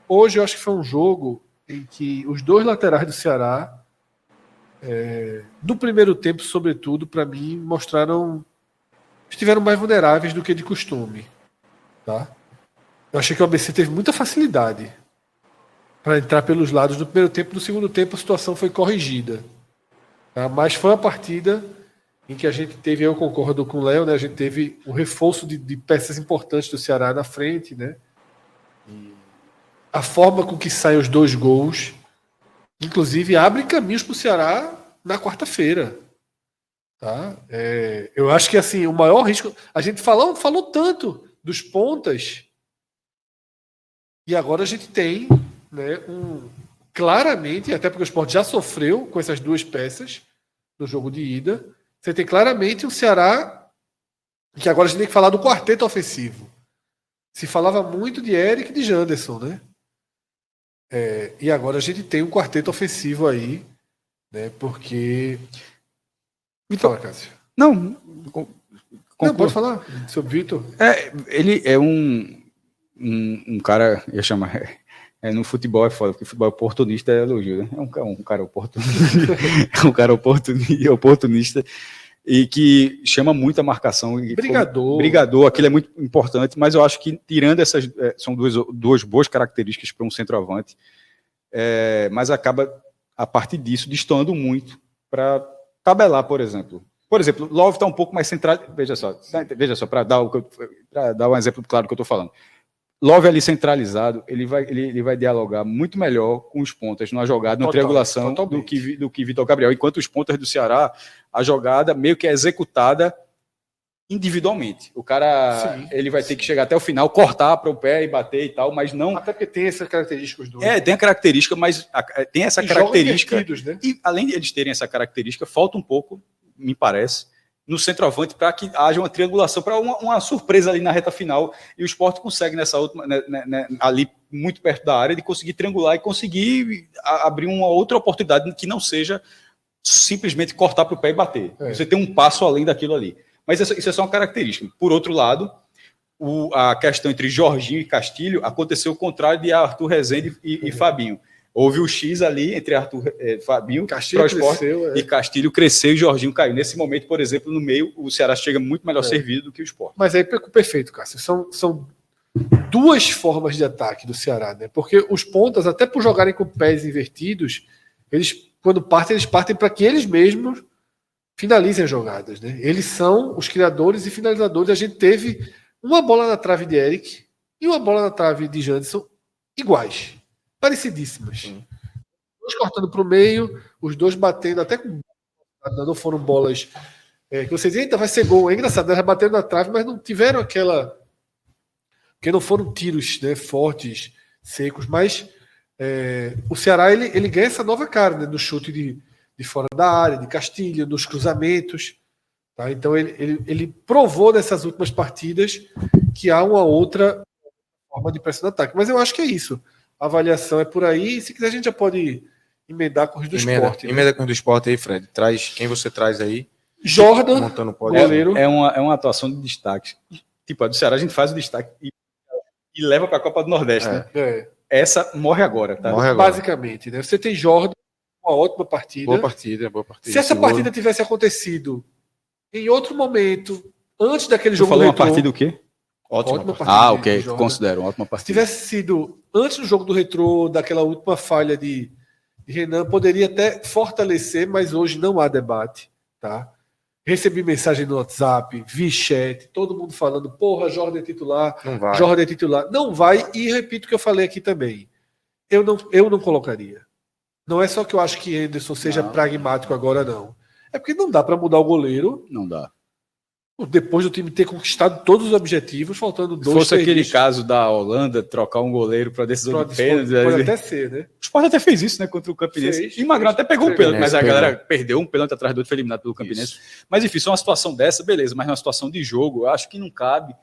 Hoje eu acho que foi um jogo em que os 2 laterais do Ceará, do primeiro tempo, sobretudo, para mim, estiveram mais vulneráveis do que de costume. Tá? Eu achei que o ABC teve muita facilidade para entrar pelos lados do primeiro tempo. No segundo tempo, a situação foi corrigida. Tá? Mas foi uma partida em que a gente teve, eu concordo com o Léo, né? A gente teve um reforço de peças importantes do Ceará na frente, né? A forma com que saem os 2 gols, inclusive, abre caminhos para o Ceará na quarta-feira. Tá? Eu acho que assim, o maior risco. A gente falou tanto dos pontas, e agora a gente tem, né, claramente, até porque o Sport já sofreu com essas 2 peças no jogo de ida. Você tem claramente um Ceará que agora a gente tem que falar do quarteto ofensivo. Se falava muito de Eric e de Janderson, né? E agora a gente tem um quarteto ofensivo aí, né? Porque. Me fala, Cássio. Não, pode falar sobre o Vitor. Ele é um cara, eu ia chamar. No futebol é foda, porque futebol oportunista é elogio, né? É um cara oportunista. É um cara oportunista e que chama muito a marcação. Brigador, aquilo é muito importante, mas eu acho que tirando essas. São duas boas características para um centroavante, mas acaba, a partir disso, destoando muito para tabelar, por exemplo. Por exemplo, Love está um pouco mais centrado. Veja só, para dar um exemplo claro do que eu estou falando. Love ali centralizado, ele vai dialogar muito melhor com os pontas numa jogada, numa triangulação do que Vitor Gabriel. Enquanto os pontas do Ceará, a jogada meio que é executada individualmente. O cara, ele vai ter que chegar até o final, cortar para o pé e bater e tal, mas não... Até porque tem essa característica os dois. Tem a característica, mas tem essa característica... Né? E além de eles terem essa característica, falta um pouco, me parece, no centroavante para que haja uma triangulação, para uma surpresa ali na reta final, e o Sport consegue nessa última, ali muito perto da área, de conseguir triangular e conseguir abrir uma outra oportunidade que não seja simplesmente cortar para o pé e bater. Você tem um passo além daquilo ali. Mas isso é só uma característica. Por outro lado, a questão entre Jorginho e Castilho aconteceu o contrário de Arthur Rezende e Fabinho. Houve o X ali entre Fabinho e Castilho cresceu e Jorginho caiu. Nesse momento, por exemplo, no meio, o Ceará chega muito melhor servido do que o Sport. Mas aí, perfeito, Cássio. São duas formas de ataque do Ceará, né? Porque os pontas, até por jogarem com pés invertidos, quando partem, eles partem para que eles mesmos finalizem as jogadas, né? Eles são os criadores e finalizadores. A gente teve uma bola na trave de Eric e uma bola na trave de Janderson iguais, parecidíssimas. Os cortando para o meio, os dois batendo, até com não foram bolas que você dizem, eita, vai ser gol. É engraçado, eles bateram na trave, mas não tiveram aquela... Porque não foram tiros, né, fortes, secos, mas o Ceará ele ganha essa nova cara, né, no chute de fora da área, de Castilho, nos cruzamentos. Tá? Então ele provou nessas últimas partidas que há uma outra forma de pressão no ataque. Mas eu acho que é isso. A avaliação é por aí. Se quiser, a gente já pode emendar com os do esporte. Emenda com os do esporte aí, Fred. Quem você traz aí? Jordan, montando goleiro. É uma atuação de destaque. Tipo, a do Ceará a gente faz o destaque e leva para a Copa do Nordeste. Né? Essa morre agora. Tá? Basicamente. Né? Você tem Jordan, uma ótima partida. Boa partida. Se essa partida tivesse acontecido em outro momento, antes daquele jogo do Retrô... Você falou uma partida o quê? Ótima partida. Ok. Considero uma ótima partida. Se tivesse sido antes do jogo do Retrô, daquela última falha de Renan, poderia até fortalecer, mas hoje não há debate. Tá? Recebi mensagem no WhatsApp, vi chat, todo mundo falando, porra, Jordan é titular, Jordan é titular. Não vai, e repito o que eu falei aqui também. Eu não colocaria. Não é só que eu acho que Henderson seja pragmático agora, não. É porque não dá para mudar o goleiro. Não dá. Depois do time ter conquistado todos os objetivos, faltando 2, Se fosse aquele caso da Holanda, trocar um goleiro para decisão de pênalti. Pode até ser, né? O Sport até fez isso, né? Contra o Campinense. E Magrão até pegou um pênalti, mas a galera perdeu um pênalti atrás do outro, foi eliminado pelo Campinense. Isso. Mas enfim, se é uma situação dessa, beleza. Mas numa situação de jogo, eu acho que não cabe.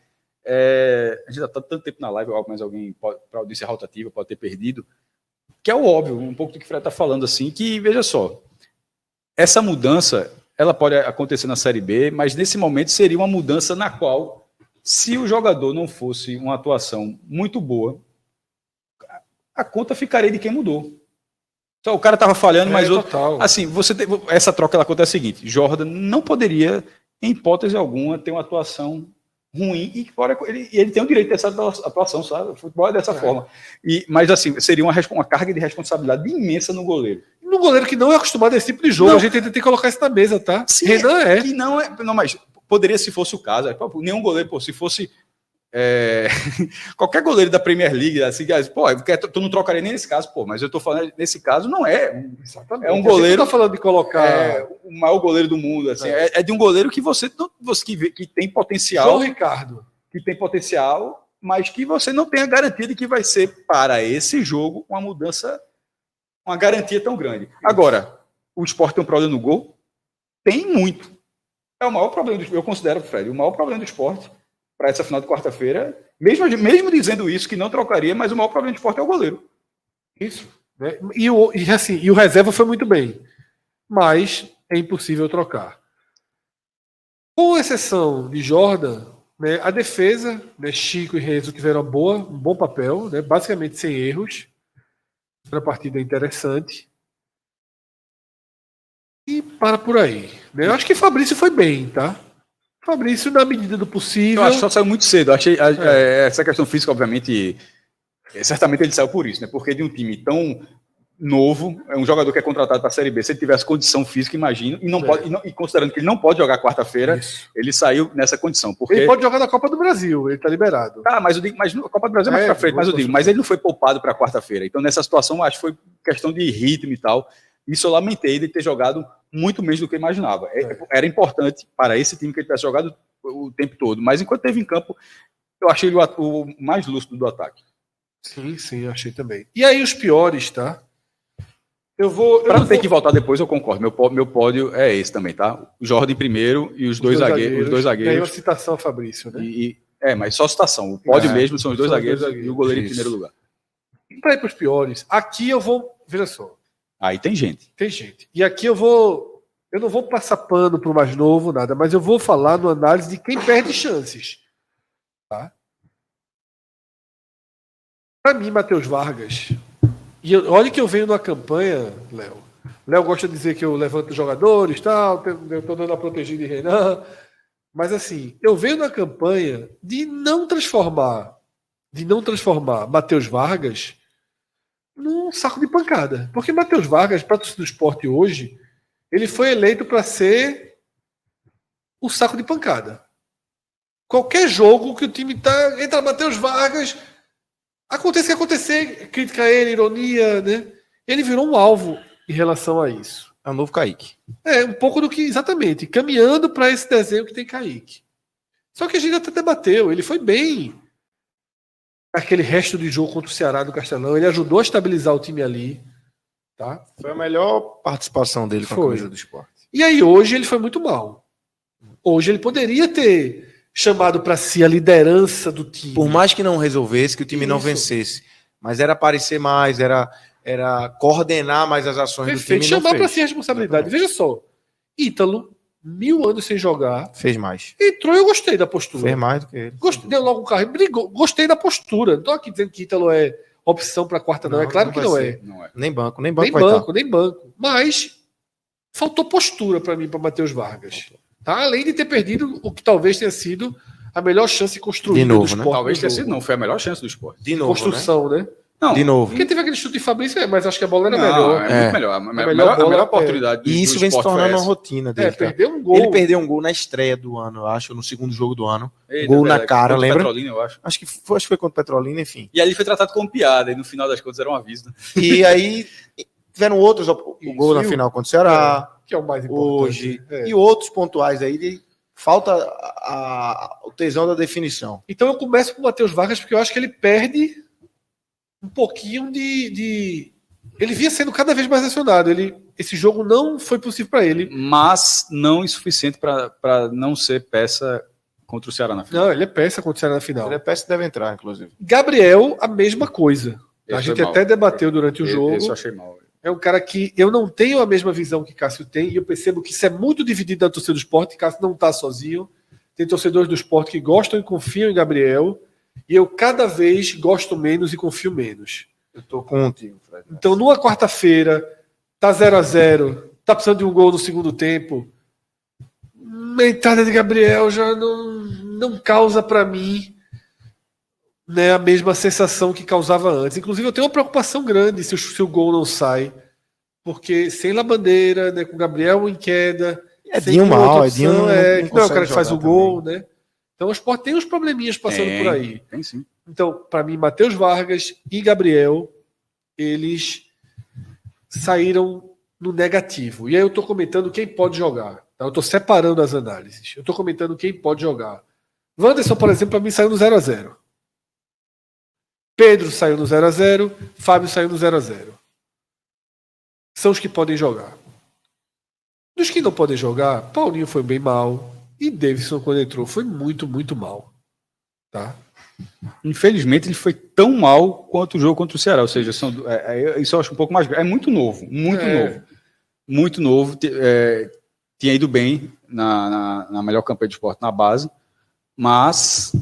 A gente já está tanto tempo na live, mas alguém, para audiência rotativa, pode ter perdido. Que é o óbvio, um pouco do que o Fred está falando, assim, que, veja só, essa mudança, ela pode acontecer na Série B, mas nesse momento seria uma mudança na qual, se o jogador não fosse uma atuação muito boa, a conta ficaria de quem mudou. Então, o cara estava falhando, mas total. Assim, essa troca ela acontece o seguinte: Jordan não poderia, em hipótese alguma, ter uma atuação ruim, e ele tem o direito dessa atuação, sabe? O futebol é dessa forma. Mas assim, seria uma carga de responsabilidade imensa no goleiro. No goleiro que não é acostumado a esse tipo de jogo, a gente tem que colocar isso na mesa, tá? Sim, Renan que não é. Não, mas poderia, se fosse o caso. Nenhum goleiro, se fosse qualquer goleiro da Premier League, assim, tu não trocaria nem nesse caso, mas eu tô falando, nesse caso não é. Exatamente. É um goleiro. Não tá falando de colocar o maior goleiro do mundo, assim. É de um goleiro que que tem potencial. João Ricardo. Que tem potencial, mas que você não tem a garantia de que vai ser, para esse jogo, uma mudança, uma garantia tão grande. Agora, o Sport tem um problema no gol? Tem muito. É o maior problema eu considero, Fred, o maior problema do Sport para essa final de quarta-feira, mesmo dizendo isso, que não trocaria, mas o maior problema do Sport é o goleiro. Isso. Né? E o reserva foi muito bem, mas é impossível trocar. Com exceção de Jordan, né, a defesa, né, Chico e Renzo tiveram um bom papel, né, basicamente sem erros. Foi uma partida interessante. E para por aí. Né? Eu acho que Fabrício foi bem, tá? Fabrício, na medida do possível. Eu acho que só saiu muito cedo. Eu achei essa questão física, obviamente, certamente ele saiu por isso, né? Porque de um time tão novo, é um jogador que é contratado para a Série B, se ele tivesse condição física, imagino, e considerando que ele não pode jogar quarta-feira, ele saiu nessa condição. Porque... Ele pode jogar na Copa do Brasil, ele está liberado. Mas a Copa do Brasil é mais para frente, mas ele não foi poupado para quarta-feira. Então, nessa situação, acho que foi questão de ritmo e tal. Isso eu lamentei de ter jogado muito menos do que eu imaginava. Era importante para esse time que ele tivesse jogado o tempo todo, mas enquanto esteve em campo, eu achei ele o mais lúcido do ataque. Sim, achei também. E aí os piores, tá? Para ter que voltar depois, eu concordo. Meu pódio é esse também, tá? O Jordan em primeiro e os dois zagueiros. Tem uma citação a Fabrício, né? Mas só citação. O pódio mesmo são os dois zagueiros e o goleiro em primeiro lugar. Para ir para os piores, aqui eu vou... Veja só. Aí tem gente. E aqui eu não vou passar pano para o mais novo, nada, mas eu vou falar no análise de quem perde chances. Tá? Para mim, Matheus Vargas... E olha que eu venho numa campanha, Léo. Léo gosta de dizer que eu levanto jogadores, tal, eu estou dando a protegida de Renan. Mas assim, eu venho na campanha de não transformar Matheus Vargas num saco de pancada. Porque Matheus Vargas, para a torcida do esporte hoje, ele foi eleito para ser o saco de pancada. Qualquer jogo que o time tá, entra Matheus Vargas... Acontece o que acontecer, crítica a ele, ironia, né? Ele virou um alvo em relação a isso. É o novo Kaique. Um pouco do que, exatamente, caminhando para esse desenho que tem Kaique. Só que a gente até debateu, ele foi bem aquele resto de jogo contra o Ceará do Castelão, ele ajudou a estabilizar o time ali, tá? Foi a melhor participação dele com a camisa do esporte. E aí hoje ele foi muito mal. Hoje ele poderia ter chamado para si a liderança do time. Por mais que não resolvesse, que o time não vencesse. Mas era aparecer mais, era coordenar mais as ações do time. Chamar para si a responsabilidade. Veja só, Ítalo, 1000 anos sem jogar. Fez mais. Entrou e eu gostei da postura. Fez mais do que ele. Deu logo um carro, brigou. Gostei da postura. Não estou aqui dizendo que Ítalo é opção para quarta, não. É claro que não é. Nem banco. Nem banco. Mas faltou postura para mim, para Matheus Vargas. Tá? Além de ter perdido o que talvez tenha sido a melhor chance construída do esporte. Né? Talvez tenha sido, não. Foi a melhor chance do esporte. De novo, construção, né? Não, de novo. Porque teve aquele chute de Fabrício, mas acho que a bola era melhor. É muito melhor. A melhor oportunidade. E isso vem se tornando uma rotina dele. Perdeu um gol. Ele perdeu um gol na estreia do ano, eu acho, no segundo jogo do ano. Gol na cara, lembra? Petrolina, eu acho. Acho que foi contra o Petrolina, enfim. E ali foi tratado como piada, e no final das contas era um aviso. Né? E aí tiveram outros, o gol na final contra o Ceará. Que é o mais importante. Hoje. E outros pontuais aí falta o tesão da definição. Então eu começo com o Matheus Vargas porque eu acho que ele perde um pouquinho de... Ele vinha sendo cada vez mais acionado. Esse jogo não foi possível para ele. Mas não o suficiente para não ser peça contra o Ceará na final. Não, ele é peça contra o Ceará na final. Ele é peça e deve entrar, inclusive. Gabriel, a mesma coisa. Ele a gente até debateu durante o jogo. Isso eu achei mal. É um cara que eu não tenho a mesma visão que Cássio tem, e eu percebo que isso é muito dividido na torcida do esporte. Cássio não está sozinho. Tem torcedores do esporte que gostam e confiam em Gabriel, e eu cada vez gosto menos e confio menos. Eu estou contigo, Fred. Então, numa quarta-feira, tá 0-0, tá precisando de um gol no segundo tempo, a entrada de Gabriel já não causa para mim, né, a mesma sensação que causava antes. Inclusive, eu tenho uma preocupação grande se o gol não sai, porque sem Labandeira, né, com o Gabriel em queda, Edinho mal, Edinho não é o cara que faz o gol, também. né? Então o Sport tem uns probleminhas passando por aí. Tem sim. Então, para mim, Matheus Vargas e Gabriel, eles saíram no negativo. E aí eu estou comentando quem pode jogar. Tá? Eu estou separando as análises. Eu estou comentando quem pode jogar. Wanderson, por exemplo, para mim saiu no 0-0. Pedro saiu no 0-0. Fábio saiu no 0-0. São os que podem jogar. Dos que não podem jogar, Paulinho foi bem mal. E Davidson, quando entrou, foi muito, muito mal. Tá? Infelizmente, ele foi tão mal quanto o jogo contra o Ceará. Ou seja, isso eu acho um pouco mais... É muito novo. Muito novo. Tinha ido bem na melhor campanha de esporte na base. Mas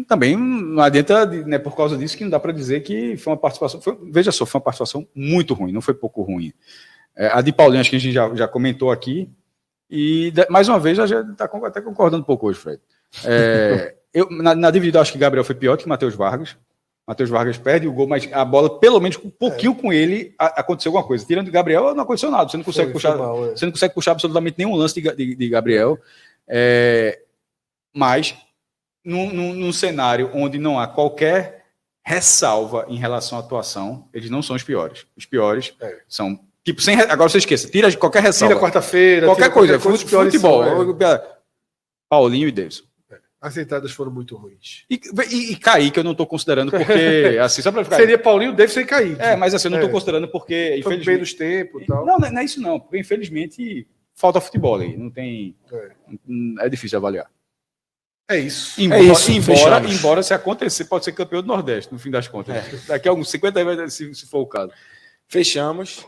também não adianta, né, por causa disso, que não dá para dizer que foi uma participação... Veja só, foi uma participação muito ruim. Não foi pouco ruim. A de Paulinho, acho que a gente já comentou aqui. E, mais uma vez, já está até concordando um pouco hoje, Fred. Na dividida, acho que Gabriel foi pior que Matheus Vargas. Matheus Vargas perde o gol, mas a bola, pelo menos um pouquinho com ele, aconteceu alguma coisa. Tirando de Gabriel, não aconteceu nada. Você não consegue você não consegue puxar absolutamente nenhum lance de Gabriel. Mas, num cenário onde não há qualquer ressalva em relação à atuação, eles não são os piores. Os piores são... Tipo, agora você esqueça, tira qualquer ressalva. Tira quarta-feira, qualquer coisa. Futebol. Paulinho e Davidson. As entradas foram muito ruins. E Kaique eu não estou considerando porque... assim, só pra ficar... Seria Paulinho, Davidson e Kaique. Mas assim, eu não estou considerando porque... Foi no meio dos tempos e tal. Não é isso não. Porque infelizmente falta futebol aí. Não tem... É difícil avaliar. É isso. Embora se acontecer, pode ser campeão do Nordeste, no fim das contas. Daqui a uns 50 anos, se for o caso. Fechamos.